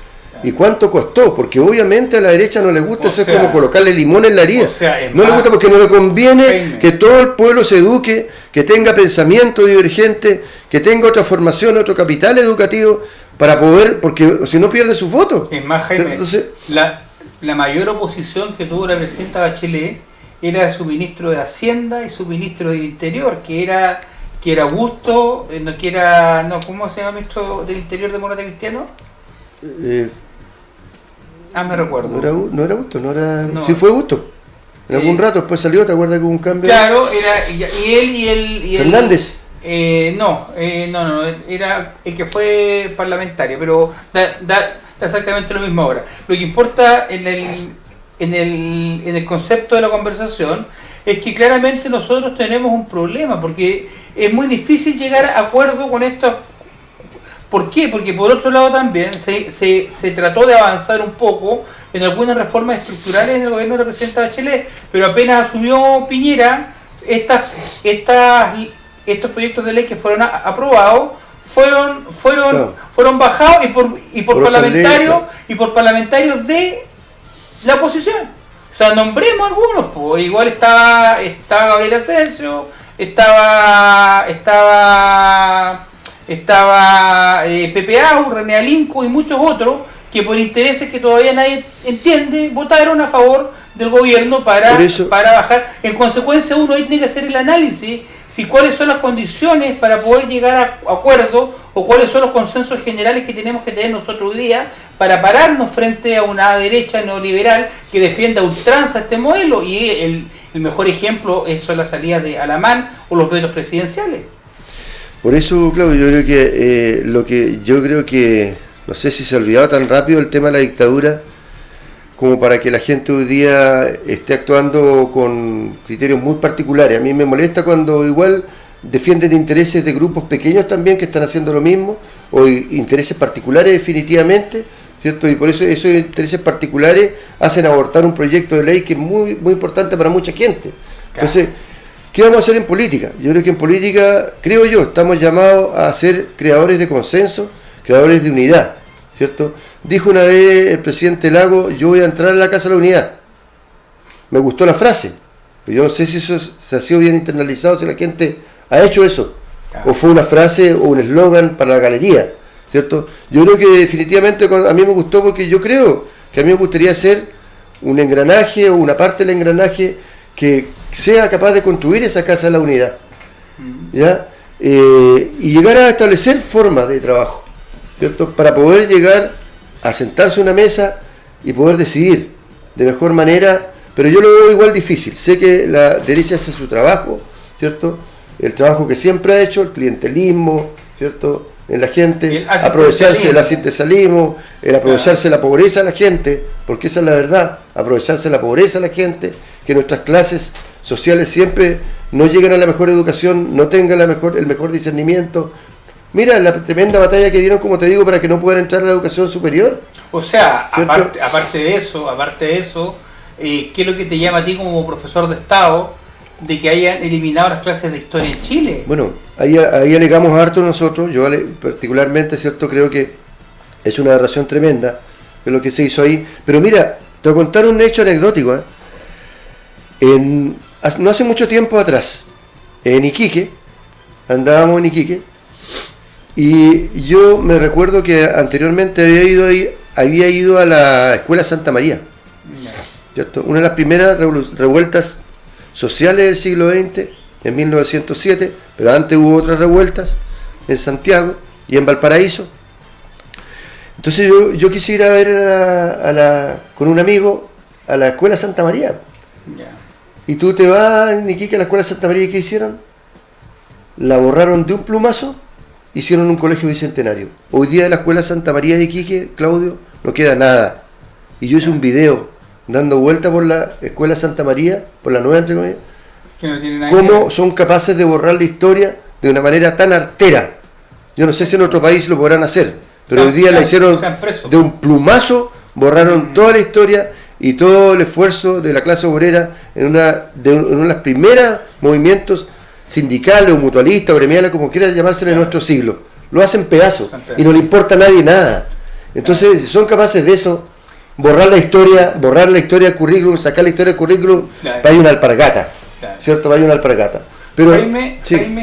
¿Y cuánto costó? Porque obviamente a la derecha no le gusta, eso es como colocarle limón en la herida. No le gusta porque no le conviene que todo el pueblo se eduque, que tenga pensamiento divergente, que tenga otra formación, otro capital educativo, para poder, porque si no pierde sus votos. Es más, Jaime, entonces, la mayor oposición que tuvo la presidenta Bachelet era su ministro de Hacienda y su ministro del Interior, que era Augusto, ¿cómo se llama el ministro del Interior demócrata cristiano? Me recuerdo. No era Augusto, sí fue Augusto. En algún rato después salió, ¿te acuerdas que hubo un cambio? Claro, y él ¿Fernández? No, era el que fue parlamentario, pero da exactamente lo mismo ahora. Lo que importa en el concepto de la conversación es que claramente nosotros tenemos un problema, porque es muy difícil llegar a acuerdo con esto. ¿Por qué? Porque por otro lado también se trató de avanzar un poco en algunas reformas estructurales en el gobierno de la presidenta Bachelet, pero apenas asumió Piñera, estos proyectos de ley que fueron aprobados fueron bajados y por parlamentarios de la oposición. O sea, nombremos algunos, pues igual estaba Gabriel Asensio, estaba Pepe Au, René Alinco y muchos otros que por intereses que todavía nadie entiende votaron a favor del gobierno para bajar. En consecuencia, uno ahí tiene que hacer el análisis si cuáles son las condiciones para poder llegar a acuerdos o cuáles son los consensos generales que tenemos que tener nosotros hoy día para pararnos frente a una derecha neoliberal que defienda a ultranza este modelo, y el mejor ejemplo son las salidas de Alamán o los vetos presidenciales. Por eso, Claudio, yo creo que no sé si se ha olvidado tan rápido el tema de la dictadura como para que la gente hoy día esté actuando con criterios muy particulares. A mí me molesta cuando igual defienden intereses de grupos pequeños también que están haciendo lo mismo, o intereses particulares definitivamente, ¿cierto? Y por eso esos intereses particulares hacen abortar un proyecto de ley que es muy, muy importante para mucha gente. Entonces, ¿qué vamos a hacer en política? Yo creo que en política, estamos llamados a ser creadores de consenso, creadores de unidad, ¿cierto? Dijo una vez el presidente Lago, yo voy a entrar a la Casa de la Unidad. Me gustó la frase, pero yo no sé si eso se ha sido bien internalizado, si la gente ha hecho eso, o fue una frase o un eslogan para la galería, ¿cierto? Yo creo que definitivamente a mí me gustó porque yo creo que a mí me gustaría ser un engranaje o una parte del engranaje que sea capaz de construir esa Casa de la Unidad, ¿ya? Y llegar a establecer formas de trabajo, ¿cierto? Para poder llegar a sentarse a una mesa y poder decidir de mejor manera, pero yo lo veo igual difícil. Sé que la derecha hace su trabajo, ¿cierto? El trabajo que siempre ha hecho, el clientelismo, ¿cierto? En la gente, aprovecharse del asistencialismo, el aprovecharse de la pobreza de la gente, porque esa es la verdad, aprovecharse de la pobreza de la gente, que nuestras clases sociales siempre no lleguen a la mejor educación, no tengan el mejor discernimiento. Mira la tremenda batalla que dieron, como te digo, para que no puedan entrar a la educación superior. O sea, aparte de eso, ¿qué es lo que te llama a ti como profesor de Estado de que hayan eliminado las clases de historia en Chile? Bueno, ahí alegamos harto nosotros, yo particularmente, ¿cierto? Creo que es una aberración tremenda de lo que se hizo ahí. Pero mira, te voy a contar un hecho anecdótico, no hace mucho tiempo atrás, en Iquique, andábamos en Iquique, Y yo me recuerdo que anteriormente había ido a la Escuela Santa María, ¿cierto? Una de las primeras revueltas sociales del siglo XX, en 1907, pero antes hubo otras revueltas en Santiago y en Valparaíso. Entonces yo quisiera ver con un amigo a la Escuela Santa María. Y tú te vas, Niquique, a la Escuela Santa María, ¿y qué hicieron? La borraron de un plumazo, hicieron un colegio bicentenario. Hoy día de la Escuela Santa María de Iquique, Claudio, no queda nada. Y yo hice un video dando vuelta por la Escuela Santa María, por la nueva, entre comillas, Que no tiene nada cómo son capaces de borrar la historia de una manera tan artera. Yo no sé si en otro país lo podrán hacer, pero hoy día la hicieron de un plumazo, borraron toda la historia y todo el esfuerzo de la clase obrera en una de los primeros movimientos sindicales o mutualistas o gremiales, como quieran llamarse en nuestro siglo. Lo hacen pedazos y no le importa a nadie nada. Entonces, si son capaces de eso, borrar la historia del currículum, sacar la historia del currículum, vaya una alpargata, ¿cierto? Vaya una alpargata. Pero Jaime,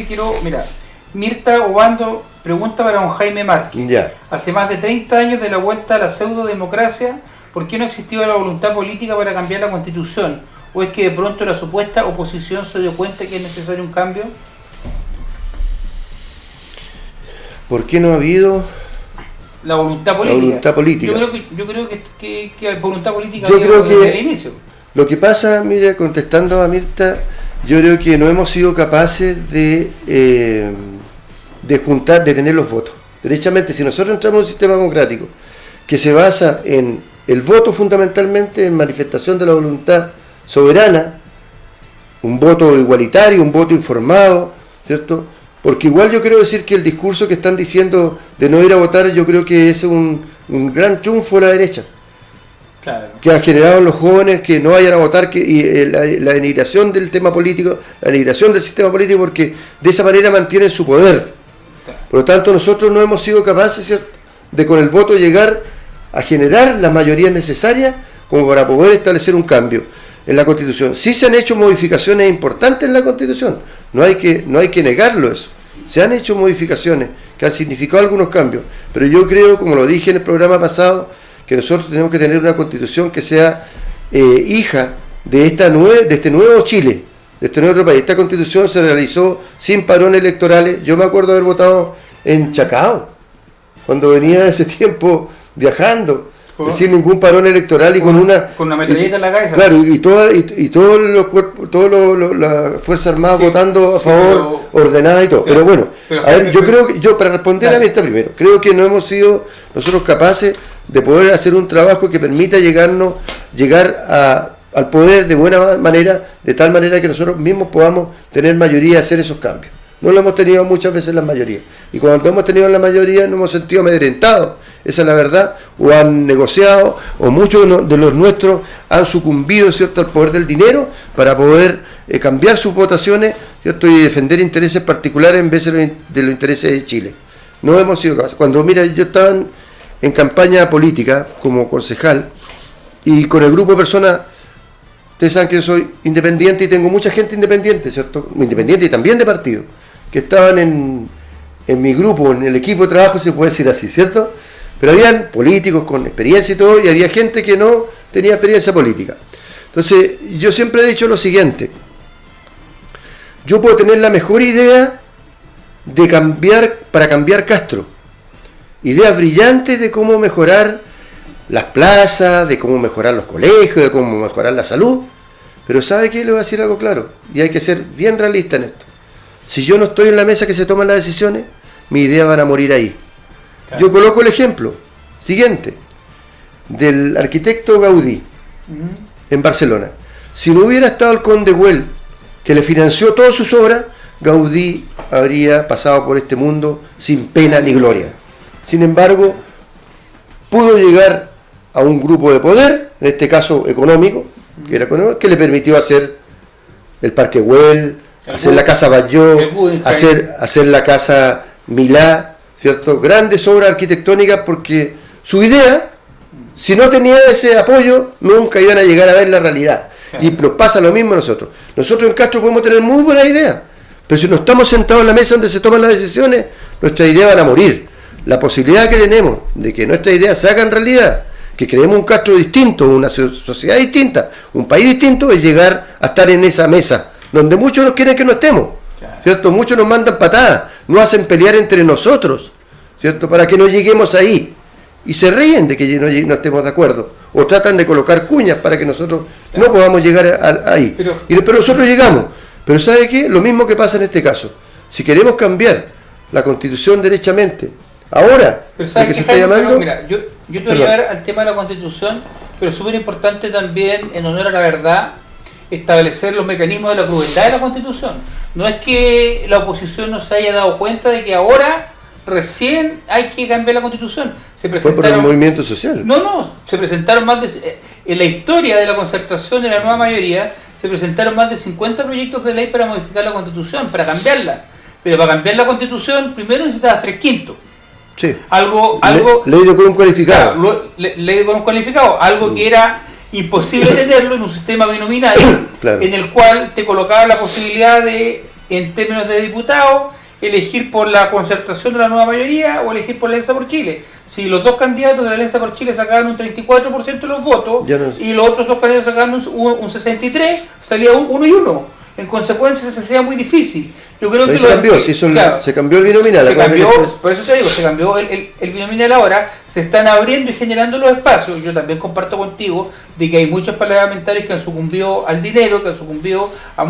quiero, mira, Mirta Obando pregunta para don Jaime Márquez. Ya. Hace más de 30 años de la vuelta a la pseudo-democracia, ¿por qué no ha existido la voluntad política para cambiar la Constitución? ¿O es que de pronto la supuesta oposición se dio cuenta que es necesario un cambio? ¿Por qué no ha habido la voluntad política? La voluntad política. Yo creo que voluntad política yo creo que desde el inicio. Lo que pasa, mire, contestando a Mirta, yo creo que no hemos sido capaces de tener los votos. Derechamente, si nosotros entramos en un sistema democrático que se basa en el voto fundamentalmente, en manifestación de la voluntad soberana, un voto igualitario, un voto informado, ¿cierto? Porque igual yo quiero decir que el discurso que están diciendo de no ir a votar, yo creo que es un gran triunfo de la derecha. Claro. Que ha generado en los jóvenes que no vayan a votar, y la denigración del tema político, la denigración del sistema político, porque de esa manera mantienen su poder. Por lo tanto, nosotros no hemos sido capaces, ¿cierto?, de con el voto llegar a generar las mayorías necesarias como para poder establecer un cambio en la Constitución. Sí se han hecho modificaciones importantes en la Constitución, no hay que negarlo eso. Se han hecho modificaciones que han significado algunos cambios, pero yo creo, como lo dije en el programa pasado, que nosotros tenemos que tener una Constitución que sea hija de este nuevo Chile, de este nuevo país. Esta Constitución se realizó sin parones electorales. Yo me acuerdo haber votado en Chacao, cuando venía ese tiempo viajando, sin ningún parón electoral y con una metralleta en la cabeza. Claro, y todos los cuerpos, las Fuerzas Armadas votando a favor, ordenada y todo. Pero bueno, a ver, yo creo que, para responder a Mirta primero, creo que no hemos sido nosotros capaces de poder hacer un trabajo que permita llegar al poder de buena manera, de tal manera que nosotros mismos podamos tener mayoría y hacer esos cambios. No lo hemos tenido muchas veces la mayoría. Y cuando hemos tenido la mayoría nos hemos sentido amedrentados. Esa es la verdad. O han negociado, o muchos de los nuestros han sucumbido, ¿cierto?, al poder del dinero para poder cambiar sus votaciones, ¿cierto?, y defender intereses particulares en vez de los intereses de Chile. No hemos sido capaces. Cuando, mira, yo estaba en campaña política como concejal y con el grupo de personas, ustedes saben que yo soy independiente y tengo mucha gente independiente, ¿cierto?, independiente y también de partido, que estaban en mi grupo, en el equipo de trabajo, se puede decir así, ¿cierto? Pero habían políticos con experiencia y todo, y había gente que no tenía experiencia política. Entonces, yo siempre he dicho lo siguiente: yo puedo tener la mejor idea para cambiar Castro, ideas brillantes de cómo mejorar las plazas, de cómo mejorar los colegios, de cómo mejorar la salud, pero ¿sabe qué? Le voy a decir algo claro, y hay que ser bien realista en esto. Si yo no estoy en la mesa que se toman las decisiones, mis ideas van a morir ahí. Claro. Yo coloco el ejemplo siguiente del arquitecto Gaudí en Barcelona. Si no hubiera estado el conde Güell, que le financió todas sus obras, Gaudí habría pasado por este mundo sin pena ni gloria. Sin embargo, pudo llegar a un grupo de poder, en este caso económico, que le permitió hacer el Parque Güell, hacer la Casa Batlló, hacer la Casa Milá, ¿cierto? Grandes obras arquitectónicas, porque su idea, si no tenía ese apoyo, nunca iban a llegar a ver la realidad. Claro. Y nos pasa lo mismo a nosotros. Nosotros en Castro podemos tener muy buena idea, Pero si no estamos sentados en la mesa donde se toman las decisiones, nuestras ideas van a morir. La posibilidad que tenemos de que nuestras ideas se hagan realidad, que creemos un Castro distinto, una sociedad distinta, un país distinto, es llegar a estar en esa mesa, donde muchos nos quieren que no estemos, ¿cierto? Muchos nos mandan patadas, nos hacen pelear entre nosotros, ¿cierto? Para que no lleguemos ahí. Y se ríen de que no estemos de acuerdo, o tratan de colocar cuñas para que nosotros no podamos llegar ahí. Pero nosotros llegamos. Pero ¿sabe qué? Lo mismo que pasa en este caso. Si queremos cambiar la Constitución derechamente, ahora, ¿de que se está llamando? Mira, yo te voy a llevar al tema de la Constitución, pero es súper importante también, en honor a la verdad, establecer los mecanismos de la crueldad de la Constitución. No es que la oposición no se haya dado cuenta de que ahora recién hay que cambiar la Constitución. Fue por el movimiento social. Se presentaron en la historia de la concertación de la nueva mayoría, se presentaron más de 50 proyectos de ley para modificar la Constitución, para cambiarla. Pero para cambiar la Constitución, primero necesitas 3/5. Sí. Ley de quórum cualificado. Claro, ley de quórum cualificado, algo que era imposible tenerlo en un sistema binominal, claro, en el cual te colocaba la posibilidad de, en términos de diputados, elegir por la concertación de la nueva mayoría o elegir por la Alianza por Chile. Si los dos candidatos de la Alianza por Chile sacaban un 34% de los votos y los otros dos candidatos sacaban un 63%, salía uno y uno. En consecuencia se hacía muy difícil. Yo creo que se cambió el binominal. Por eso te digo, se cambió el binominal ahora, se están abriendo y generando los espacios. Yo también comparto contigo de que hay muchos parlamentarios que han sucumbido al dinero, que han sucumbido a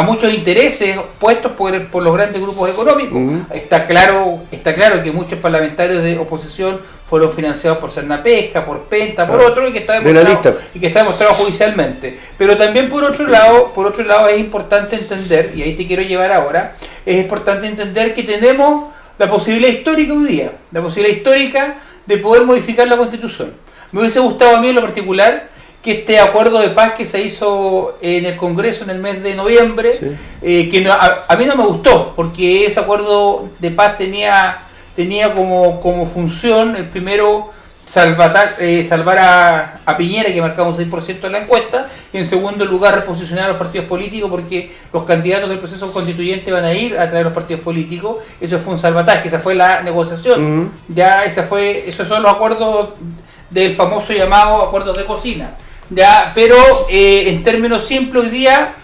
muchos intereses puestos por los grandes grupos económicos. Está claro que muchos parlamentarios de oposición fueron financiados por Cernapesca, por Penta, por otro, y que está demostrado judicialmente. Pero también por otro lado es importante entender, y ahí te quiero llevar ahora, es importante entender que tenemos la posibilidad histórica hoy día, la posibilidad histórica de poder modificar la Constitución. Me hubiese gustado a mí en lo particular que este acuerdo de paz que se hizo en el Congreso en el mes de noviembre, a mí no me gustó, porque ese acuerdo de paz tenía como función, el primero, salvar a Piñera, que marcaba un 6% de la encuesta, y en segundo lugar reposicionar a los partidos políticos, porque los candidatos del proceso constituyente van a ir a través de los partidos políticos. Eso fue un salvataje, esa fue la negociación. Esos son los acuerdos del famoso llamado acuerdos de cocina. Pero en términos simples, hoy día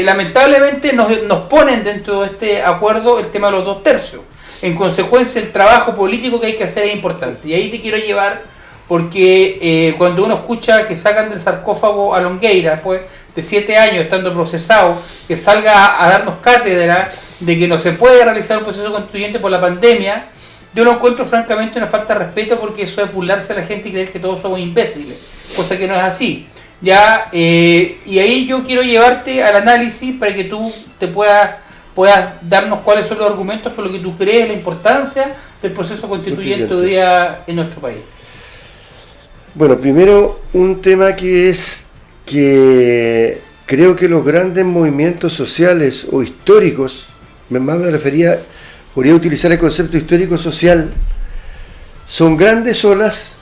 lamentablemente nos ponen dentro de este acuerdo el tema de los 2/3. En consecuencia, el trabajo político que hay que hacer es importante. Y ahí te quiero llevar, porque cuando uno escucha que sacan del sarcófago a Longueira, después de 7 años estando procesado, que salga a darnos cátedra de que no se puede realizar un proceso constituyente por la pandemia, yo lo encuentro francamente una falta de respeto, porque eso es burlarse a la gente y creer que todos somos imbéciles, cosa que no es así. Y ahí yo quiero llevarte al análisis para que tú te puedas darnos cuáles son los argumentos por lo que tú crees la importancia del proceso constituyente hoy día en nuestro país. Bueno, primero un tema que creo que los grandes movimientos sociales o históricos, podría utilizar el concepto histórico-social, son grandes olas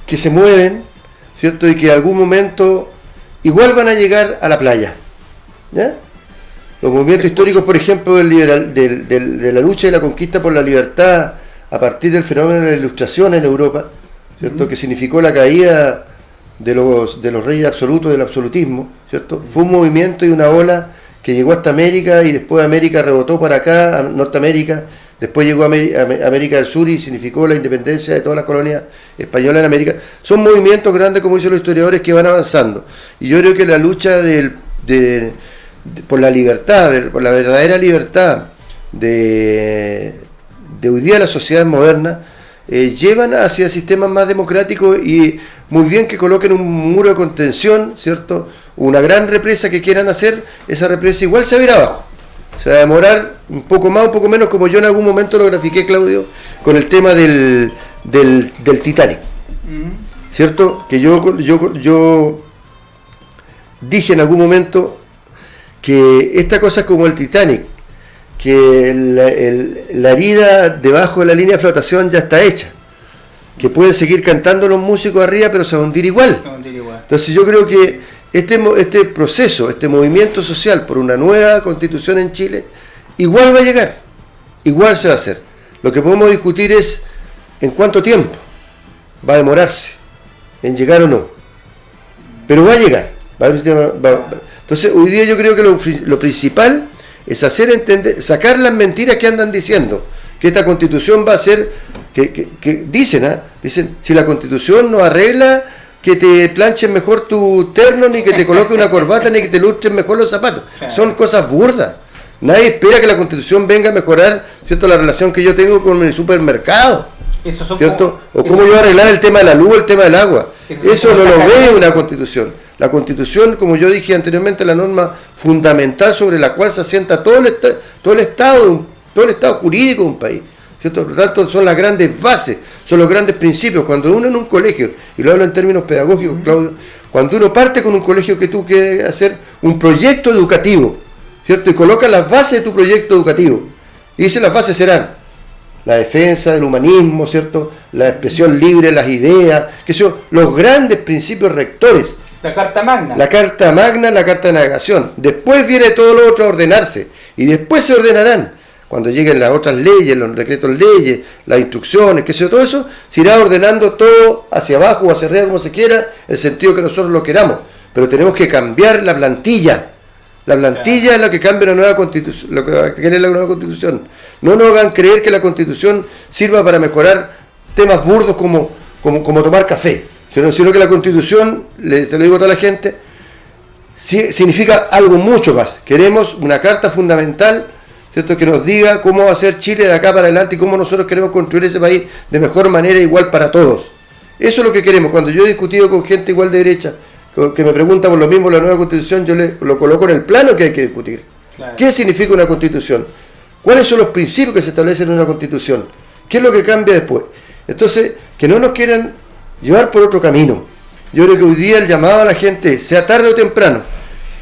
que se mueven, ¿cierto? Y que en algún momento igual van a llegar a la playa, ¿ya? Los movimientos históricos, por ejemplo, de la lucha y la conquista por la libertad a partir del fenómeno de la Ilustración en Europa, ¿cierto? Que significó la caída de los reyes absolutos, del absolutismo, ¿cierto? Fue un movimiento y una ola que llegó hasta América, y después América rebotó para acá, a Norteamérica, después llegó a América del Sur y significó la independencia de todas las colonias españolas en América. Son movimientos grandes, como dicen los historiadores, que van avanzando. Y yo creo que la lucha por la libertad, por la verdadera libertad de hoy día las sociedades modernas, llevan hacia sistemas más democráticos, y muy bien que coloquen un muro de contención, ¿cierto? Una gran represa que quieran hacer, esa represa igual se va a ir abajo. Se va a demorar un poco más, un poco menos, como yo en algún momento lo grafiqué, Claudio, con el tema del Titanic. ¿Cierto? Que yo dije en algún momento que esta cosa es como el Titanic, que la herida debajo de la línea de flotación ya está hecha, que pueden seguir cantando los músicos arriba, pero se va a hundir igual. Entonces yo creo que este proceso, este movimiento social por una nueva constitución en Chile, igual va a llegar, igual se va a hacer. Lo que podemos discutir es en cuánto tiempo va a demorarse en llegar o no, pero va a llegar. Entonces hoy día yo creo que lo principal es hacer entender, sacar las mentiras que andan diciendo, que esta constitución va a ser, que dicen, si la constitución no arregla que te planchen mejor tu terno, ni que te coloque una corbata, ni que te lustren mejor los zapatos. Son cosas burdas. Nadie espera que la constitución venga a mejorar, ¿cierto?, la relación que yo tengo con el supermercado, ¿cierto? O cómo yo voy a arreglar el tema de la luz, el tema del agua. Eso no lo ve una constitución. La constitución, como yo dije anteriormente, es la norma fundamental sobre la cual se asienta todo el estado jurídico de un país, ¿cierto? Por lo tanto, son las grandes bases, son los grandes principios. Cuando uno en un colegio, y lo hablo en términos pedagógicos, Claudio, cuando uno parte con un colegio que tú quieres hacer un proyecto educativo, ¿cierto? Y coloca las bases de tu proyecto educativo, y dice las bases serán la defensa del humanismo, ¿cierto?, la expresión libre, las ideas, que son los grandes principios rectores. La Carta Magna. La Carta Magna, la Carta de Navegación. Después viene todo lo otro a ordenarse, y después se ordenarán. Cuando lleguen las otras leyes, los decretos leyes, las instrucciones, qué sé yo, todo eso, se irá ordenando todo hacia abajo o hacia arriba, como se quiera, el sentido que nosotros lo queramos. Pero tenemos que cambiar la plantilla. La plantilla es la que cambia la nueva constitución, lo que quiere la nueva constitución. No nos hagan creer que la constitución sirva para mejorar temas burdos como tomar café, sino que la constitución, se lo digo a toda la gente, significa algo mucho más. Queremos una carta fundamental, ¿cierto?, que nos diga cómo va a ser Chile de acá para adelante y cómo nosotros queremos construir ese país de mejor manera, igual para todos. Eso es lo que queremos. Cuando yo he discutido con gente igual de derecha, que me pregunta por lo mismo la nueva constitución, yo lo coloco en el plano que hay que discutir. Claro. ¿Qué significa una constitución? ¿Cuáles son los principios que se establecen en una constitución? ¿Qué es lo que cambia después? Entonces, que no nos quieran llevar por otro camino. Yo creo que hoy día el llamado a la gente, sea tarde o temprano,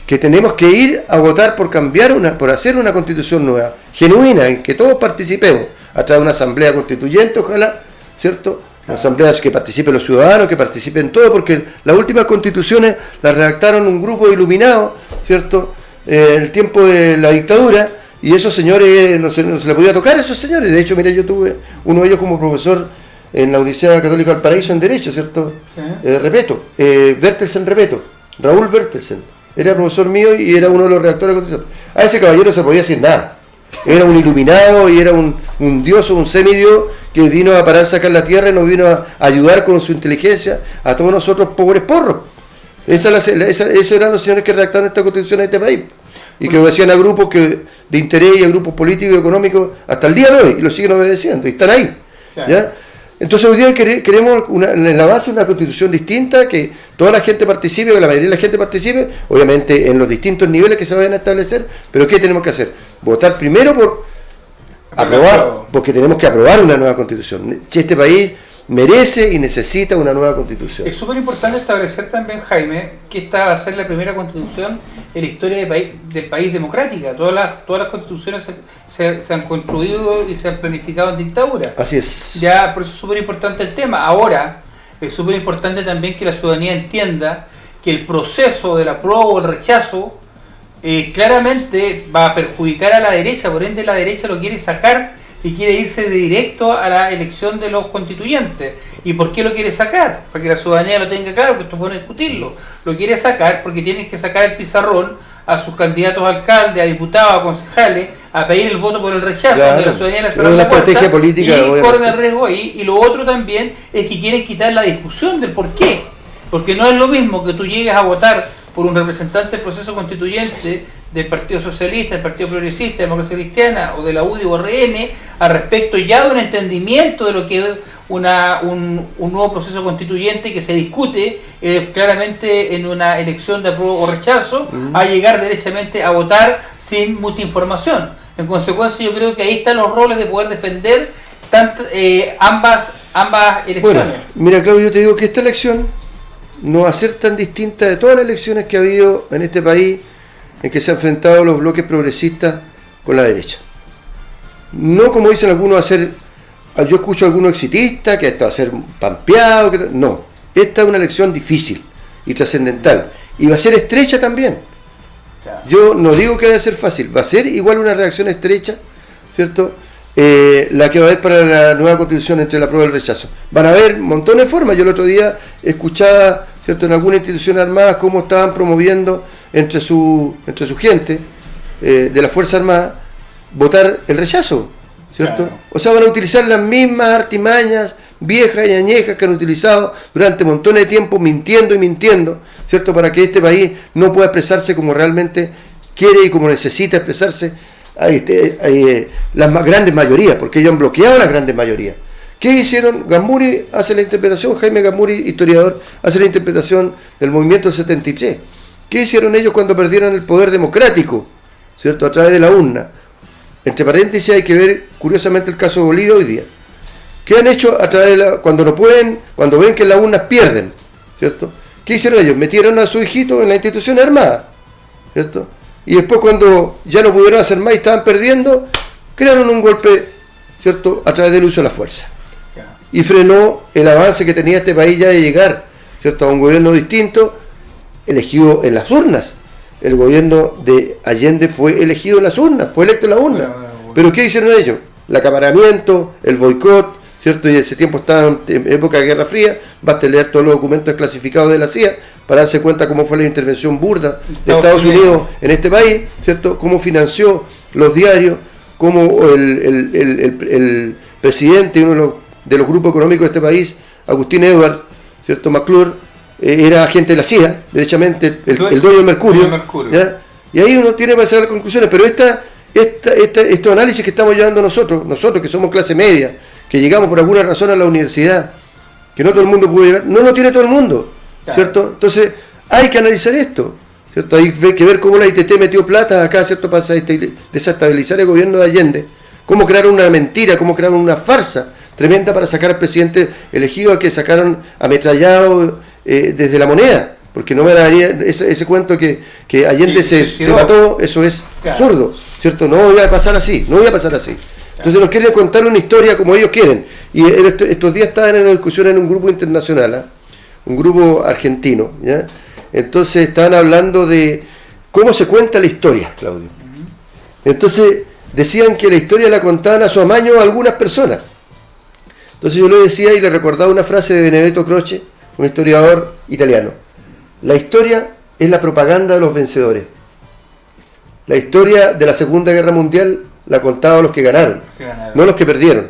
que tenemos que ir a votar por por hacer una constitución nueva, genuina, en que todos participemos, a través de una asamblea constituyente, ojalá, ¿cierto? Una asamblea que participen los ciudadanos, que participen todos, porque las últimas constituciones las redactaron un grupo de iluminados, ¿cierto?, en el tiempo de la dictadura, y esos señores no se les podía tocar a esos señores. De hecho, mire, yo tuve uno de ellos como profesor en la Universidad Católica del Paraíso en Derecho, ¿cierto? Sí. Repeto, Bertelsen Repeto, Raúl Bertelsen, era profesor mío y era uno de los redactores de la Constitución. A ese caballero no se podía decir nada. Era un iluminado y era un dios o un semidios que vino a pararse acá en la tierra y nos vino a ayudar con su inteligencia a todos nosotros pobres porros. Esos eran los señores que redactaron esta constitución en este país y que obedecían a grupos de interés y a grupos políticos y económicos hasta el día de hoy, y lo siguen obedeciendo y están ahí. Claro. ¿Ya? Entonces hoy día queremos en la base una constitución distinta, que toda la gente participe, que la mayoría de la gente participe, obviamente en los distintos niveles que se vayan a establecer. Pero ¿qué tenemos que hacer? Votar primero por aprobar, porque tenemos que aprobar una nueva constitución. Este país merece y necesita una nueva constitución. Es súper importante establecer también, Jaime, que esta va a ser la primera constitución en la historia del país democrática. Todas las constituciones se han construido y se han planificado en dictadura. Así es. Ya, por eso es súper importante el tema. Ahora, es súper importante también que la ciudadanía entienda que el proceso del apruebo o el rechazo claramente va a perjudicar a la derecha, por ende la derecha lo quiere sacar y quiere irse de directo a la elección de los constituyentes. ¿Y por qué lo quiere sacar? Para que la ciudadanía lo tenga claro, que esto fue a discutirlo. Lo quiere sacar porque tienen que sacar el pizarrón a sus candidatos a alcalde, a diputados, a concejales, a pedir el voto por el rechazo, claro, de la ciudadanía le cerró la estrategia política, y corren el riesgo ahí. Y lo otro también es que quieren quitar la discusión del por qué. Porque no es lo mismo que tú llegues a votar por un representante del proceso constituyente del Partido Socialista, del Partido Progresista, de Democracia Cristiana o de la UDI o RN, al respecto ya de un entendimiento de lo que es un nuevo proceso constituyente que se discute claramente en una elección de apruebo o rechazo, a llegar derechamente a votar sin mucha información. En consecuencia, yo creo que ahí están los roles de poder defender ambas elecciones. Bueno, mira, Claudio, yo te digo que esta elección no va a ser tan distinta de todas las elecciones que ha habido en este país en que se han enfrentado los bloques progresistas con la derecha. No, como dicen algunos, yo escucho a algunos exitistas que esto va a ser pampeado, no. Esta es una elección difícil y trascendental, y va a ser estrecha también. Claro. Yo no digo que va a ser fácil, va a ser igual una reacción estrecha, ¿cierto? La que va a haber para la nueva constitución entre la prueba y el rechazo. Van a haber montones de formas. Yo el otro día escuchaba, ¿cierto?, en alguna institución armada cómo estaban promoviendo entre su gente de la Fuerza Armada votar el rechazo, ¿cierto? Claro. O sea, van a utilizar las mismas artimañas viejas y añejas que han utilizado durante montones de tiempo, mintiendo, ¿cierto?, para que este país no pueda expresarse como realmente quiere y como necesita expresarse las más grandes mayorías, porque ellos han bloqueado las grandes mayorías. ¿Qué hicieron? Gamburi hace la interpretación, Jaime Gamburi, historiador, hace la interpretación del movimiento 73. ¿Qué hicieron ellos cuando perdieron el poder democrático, ¿cierto?, a través de la urna? Entre paréntesis hay que ver curiosamente el caso de Bolivia hoy día. ¿Qué han hecho a través de cuando no pueden, cuando ven que las urnas pierden, ¿cierto? ¿Qué hicieron ellos? Metieron a su hijito en la institución armada, ¿cierto? Y después cuando ya no pudieron hacer más y estaban perdiendo, crearon un golpe, ¿cierto?, a través del uso de la fuerza. Y frenó el avance que tenía este país ya de llegar, ¿cierto?, a un gobierno distinto, elegido en las urnas. El gobierno de Allende fue elegido en las urnas, fue electo en la urna. Pero ¿qué hicieron ellos? El acaparamiento, el boicot, ¿cierto? Y ese tiempo estaba en época de Guerra Fría, basta leer todos los documentos clasificados de la CIA para darse cuenta cómo fue la intervención burda de Estados Unidos en este país, ¿cierto? Cómo financió los diarios, cómo el presidente y uno de los grupos económicos de este país, Agustín Edward, ¿cierto?, McClure, era agente de la CIA, derechamente, el dueño del Mercurio. ¿Ya? Y ahí uno tiene para sacar conclusiones, pero estos análisis que estamos llevando nosotros que somos clase media, que llegamos por alguna razón a la universidad, que no todo el mundo pudo llegar, no lo tiene todo el mundo, ¿cierto? Entonces hay que analizar esto, ¿cierto? Hay que ver cómo la ITT metió plata acá, ¿cierto?, para desestabilizar el gobierno de Allende, cómo crearon una mentira, cómo crearon una farsa tremenda para sacar al presidente elegido, a que sacaron ametrallado desde La Moneda, porque no me daría ese cuento que Allende se mató, eso es absurdo, ¿cierto? No iba a pasar así. Entonces nos quieren contar una historia como ellos quieren. Y estos días estaban en una discusión en un grupo internacional, un grupo argentino, ¿ya? Entonces estaban hablando de cómo se cuenta la historia, Claudio. Entonces decían que la historia la contaban a su amaño a algunas personas. Entonces yo le decía y le recordaba una frase de Benedetto Croce, un historiador italiano. La historia es la propaganda de los vencedores. La historia de la Segunda Guerra Mundial la contaban los que ganaron, no los que perdieron,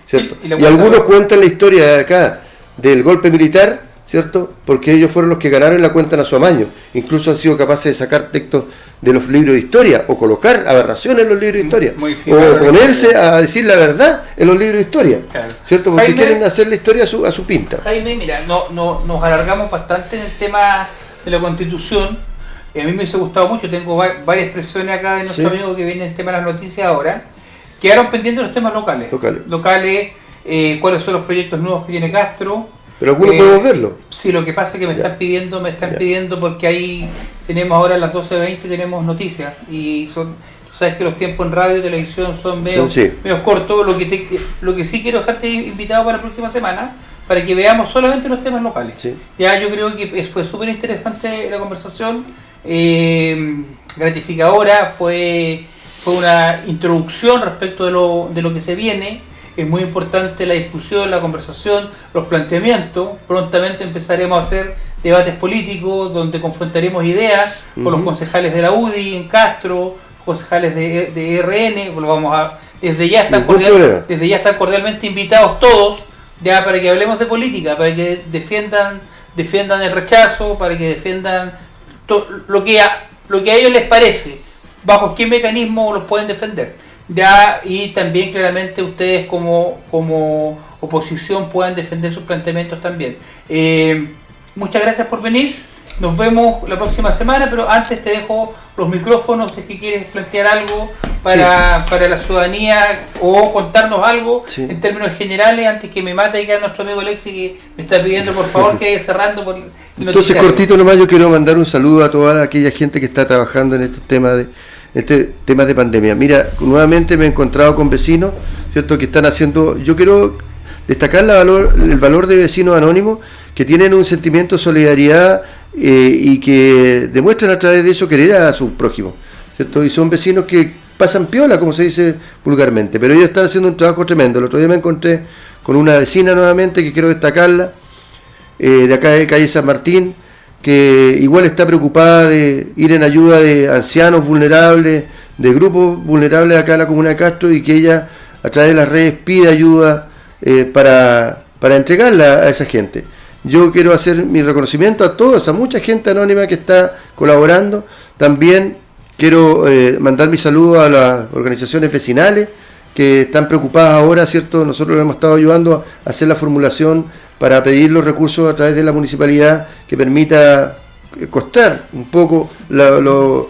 ¿cierto? Y algunos cuentan la historia de acá, del golpe militar, ¿cierto?, porque ellos fueron los que ganaron y la cuentan a su amaño. Incluso han sido capaces de sacar textos de los libros de historia, o colocar aberraciones en los libros de historia, o ponerse a decir la verdad en los libros de historia, ¿cierto? Porque Jaime, quieren hacer la historia a su pinta. Jaime, mira, nos alargamos bastante en el tema de la Constitución. A mí me hubiese gustado mucho, tengo varias expresiones acá de nuestro amigo que viene el tema de las noticias ahora. Quedaron pendientes los temas locales, cuáles son los proyectos nuevos que tiene Castro. Pero algunos podemos verlo. Sí, lo que pasa es que me están pidiendo porque ahí tenemos ahora a las 12:20 tenemos noticias y tú sabes que los tiempos en radio y televisión son medio cortos. Lo que sí quiero dejarte invitado para la próxima semana para que veamos solamente los temas locales. Ya yo creo que fue súper interesante la conversación, gratificadora, fue una introducción respecto de lo que se viene. Es muy importante la discusión, la conversación, los planteamientos. Prontamente empezaremos a hacer debates políticos donde confrontaremos ideas con los concejales de la UDI en Castro, concejales de RN. Desde ya están cordialmente invitados todos ya para que hablemos de política, para que defiendan el rechazo, para que defiendan lo que a ellos les parece, bajo qué mecanismo los pueden defender. Ya, y también claramente ustedes como oposición puedan defender sus planteamientos también. Muchas gracias por venir, nos vemos la próxima semana, pero antes te dejo los micrófonos si es que quieres plantear algo para la ciudadanía o contarnos algo en términos generales antes que me mate acá nuestro amigo Alexi, que me está pidiendo por favor que cerrando por entonces cortito nomás. Yo quiero mandar un saludo a toda aquella gente que está trabajando en estos temas de pandemia. Mira, nuevamente me he encontrado con vecinos, ¿cierto?, que están haciendo, yo quiero destacar el valor de vecinos anónimos que tienen un sentimiento de solidaridad y que demuestran a través de eso querer a su prójimo, ¿cierto? Y son vecinos que pasan piola, como se dice vulgarmente, pero ellos están haciendo un trabajo tremendo. El otro día me encontré con una vecina nuevamente, que quiero destacarla, de acá de calle San Martín, que igual está preocupada de ir en ayuda de ancianos vulnerables, de grupos vulnerables acá en la comuna de Castro, y que ella a través de las redes pide ayuda para entregarla a esa gente. Yo quiero hacer mi reconocimiento a todos, a mucha gente anónima que está colaborando. También quiero mandar mi saludo a las organizaciones vecinales que están preocupadas ahora, ¿cierto? Nosotros les hemos estado ayudando a hacer la formulación para pedir los recursos a través de la municipalidad que permita costear un poco los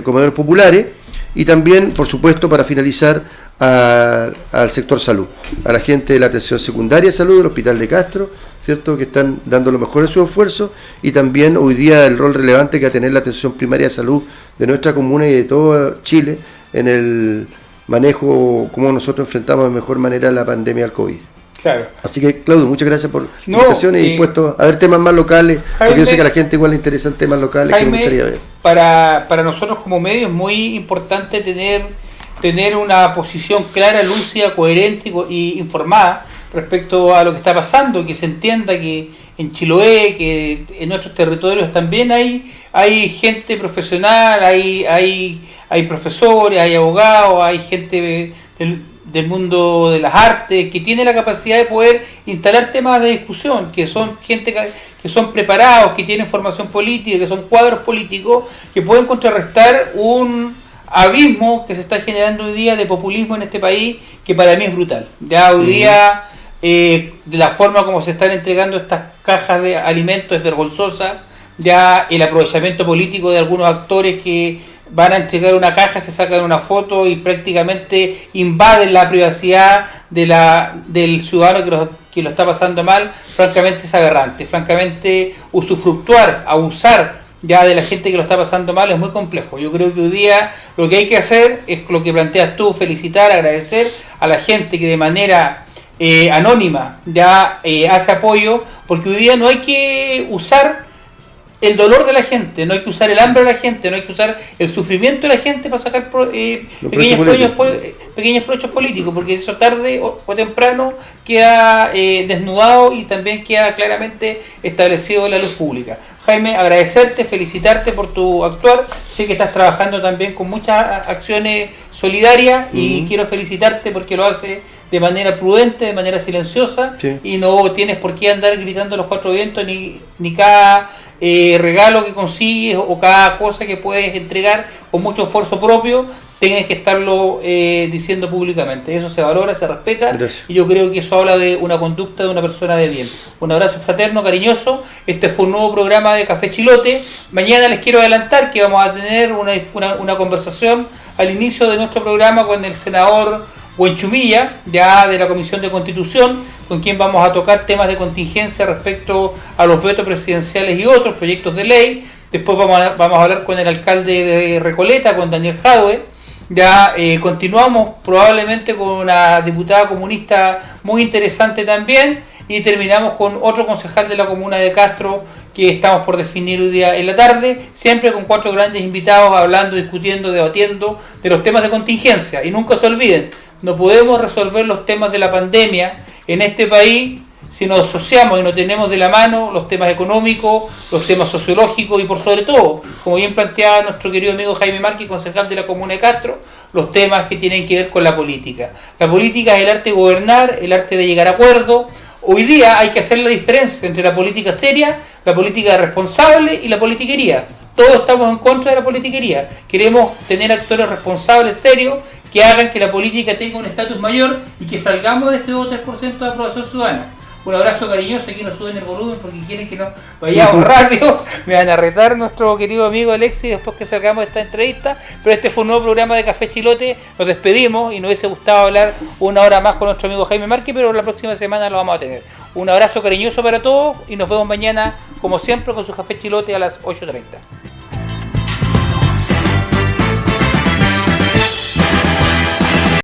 comedores populares, y también, por supuesto, para finalizar, al sector salud, a la gente de la atención secundaria de salud del Hospital de Castro, ¿cierto? Que están dando lo mejor de su esfuerzo, y también hoy día el rol relevante que va a tener la atención primaria de salud de nuestra comuna y de todo Chile en el manejo, cómo nosotros enfrentamos de mejor manera la pandemia del COVID. Claro. Así que, Claudio, muchas gracias por la invitación, y dispuesto a ver temas más locales, Jaime, porque yo sé que a la gente igual le interesan temas locales, Jaime, que me gustaría ver. Para nosotros como medio es muy importante tener una posición clara, lúcida, coherente y informada respecto a lo que está pasando, que se entienda que en Chiloé, que en nuestros territorios también hay gente profesional, hay profesores, hay abogados, hay gente del mundo de las artes que tiene la capacidad de poder instalar temas de discusión, que son gente que son preparados, que tienen formación política, que son cuadros políticos que pueden contrarrestar un abismo que se está generando hoy día de populismo en este país, que para mí es brutal. Ya hoy día de la forma como se están entregando estas cajas de alimentos es vergonzosa. Ya el aprovechamiento político de algunos actores que van a entregar una caja, se sacan una foto y prácticamente invaden la privacidad del ciudadano que lo está pasando mal, francamente es aberrante. Francamente, usufructuar, abusar ya de la gente que lo está pasando mal es muy complejo. Yo creo que hoy día lo que hay que hacer es lo que planteas tú, felicitar, agradecer a la gente que de manera anónima ya hace apoyo, porque hoy día no hay que usar el dolor de la gente, no hay que usar el hambre de la gente, no hay que usar el sufrimiento de la gente para sacar pequeños proyectos políticos, porque eso tarde o temprano queda desnudado y también queda claramente establecido en la luz pública. Jaime, agradecerte, felicitarte por tu actuar. Sé que estás trabajando también con muchas acciones solidarias y quiero felicitarte porque lo haces de manera prudente, de manera silenciosa, y no tienes por qué andar gritando a los cuatro vientos ni cada regalo que consigues o cada cosa que puedes entregar con mucho esfuerzo propio, tienes que estarlo diciendo públicamente. Eso se valora, se respeta. Gracias. Y yo creo que eso habla de una conducta de una persona de bien. Un abrazo fraterno, cariñoso. Este fue un nuevo programa de Café Chilote. Mañana les quiero adelantar que vamos a tener una conversación al inicio de nuestro programa con el senador Huenchumilla, ya de la Comisión de Constitución, con quien vamos a tocar temas de contingencia respecto a los vetos presidenciales y otros proyectos de ley. Después vamos a hablar con el alcalde de Recoleta, con Daniel Jadwe. Ya continuamos probablemente con una diputada comunista muy interesante también, y terminamos con otro concejal de la comuna de Castro que estamos por definir hoy día en la tarde, siempre con 4 grandes invitados hablando, discutiendo, debatiendo de los temas de contingencia. Y nunca se olviden, no podemos resolver los temas de la pandemia en este país si nos asociamos y no tenemos de la mano los temas económicos, los temas sociológicos y por sobre todo, como bien planteaba nuestro querido amigo Jaime Márquez, concejal de la comuna de Castro, los temas que tienen que ver con la política. La política es el arte de gobernar, el arte de llegar a acuerdos. Hoy día hay que hacer la diferencia entre la política seria, la política responsable y la politiquería. Todos estamos en contra de la politiquería. Queremos tener actores responsables, serios, que hagan que la política tenga un estatus mayor y que salgamos de este 2-3% de aprobación ciudadana. Un abrazo cariñoso, aquí nos suben el volumen porque quieren que nos vayamos rápido. Me van a retar nuestro querido amigo Alexis después que salgamos de esta entrevista. Pero este fue un nuevo programa de Café Chilote. Nos despedimos y nos hubiese gustado hablar una hora más con nuestro amigo Jaime Márquez, pero la próxima semana lo vamos a tener. Un abrazo cariñoso para todos y nos vemos mañana, como siempre, con su Café Chilote a las 8:30.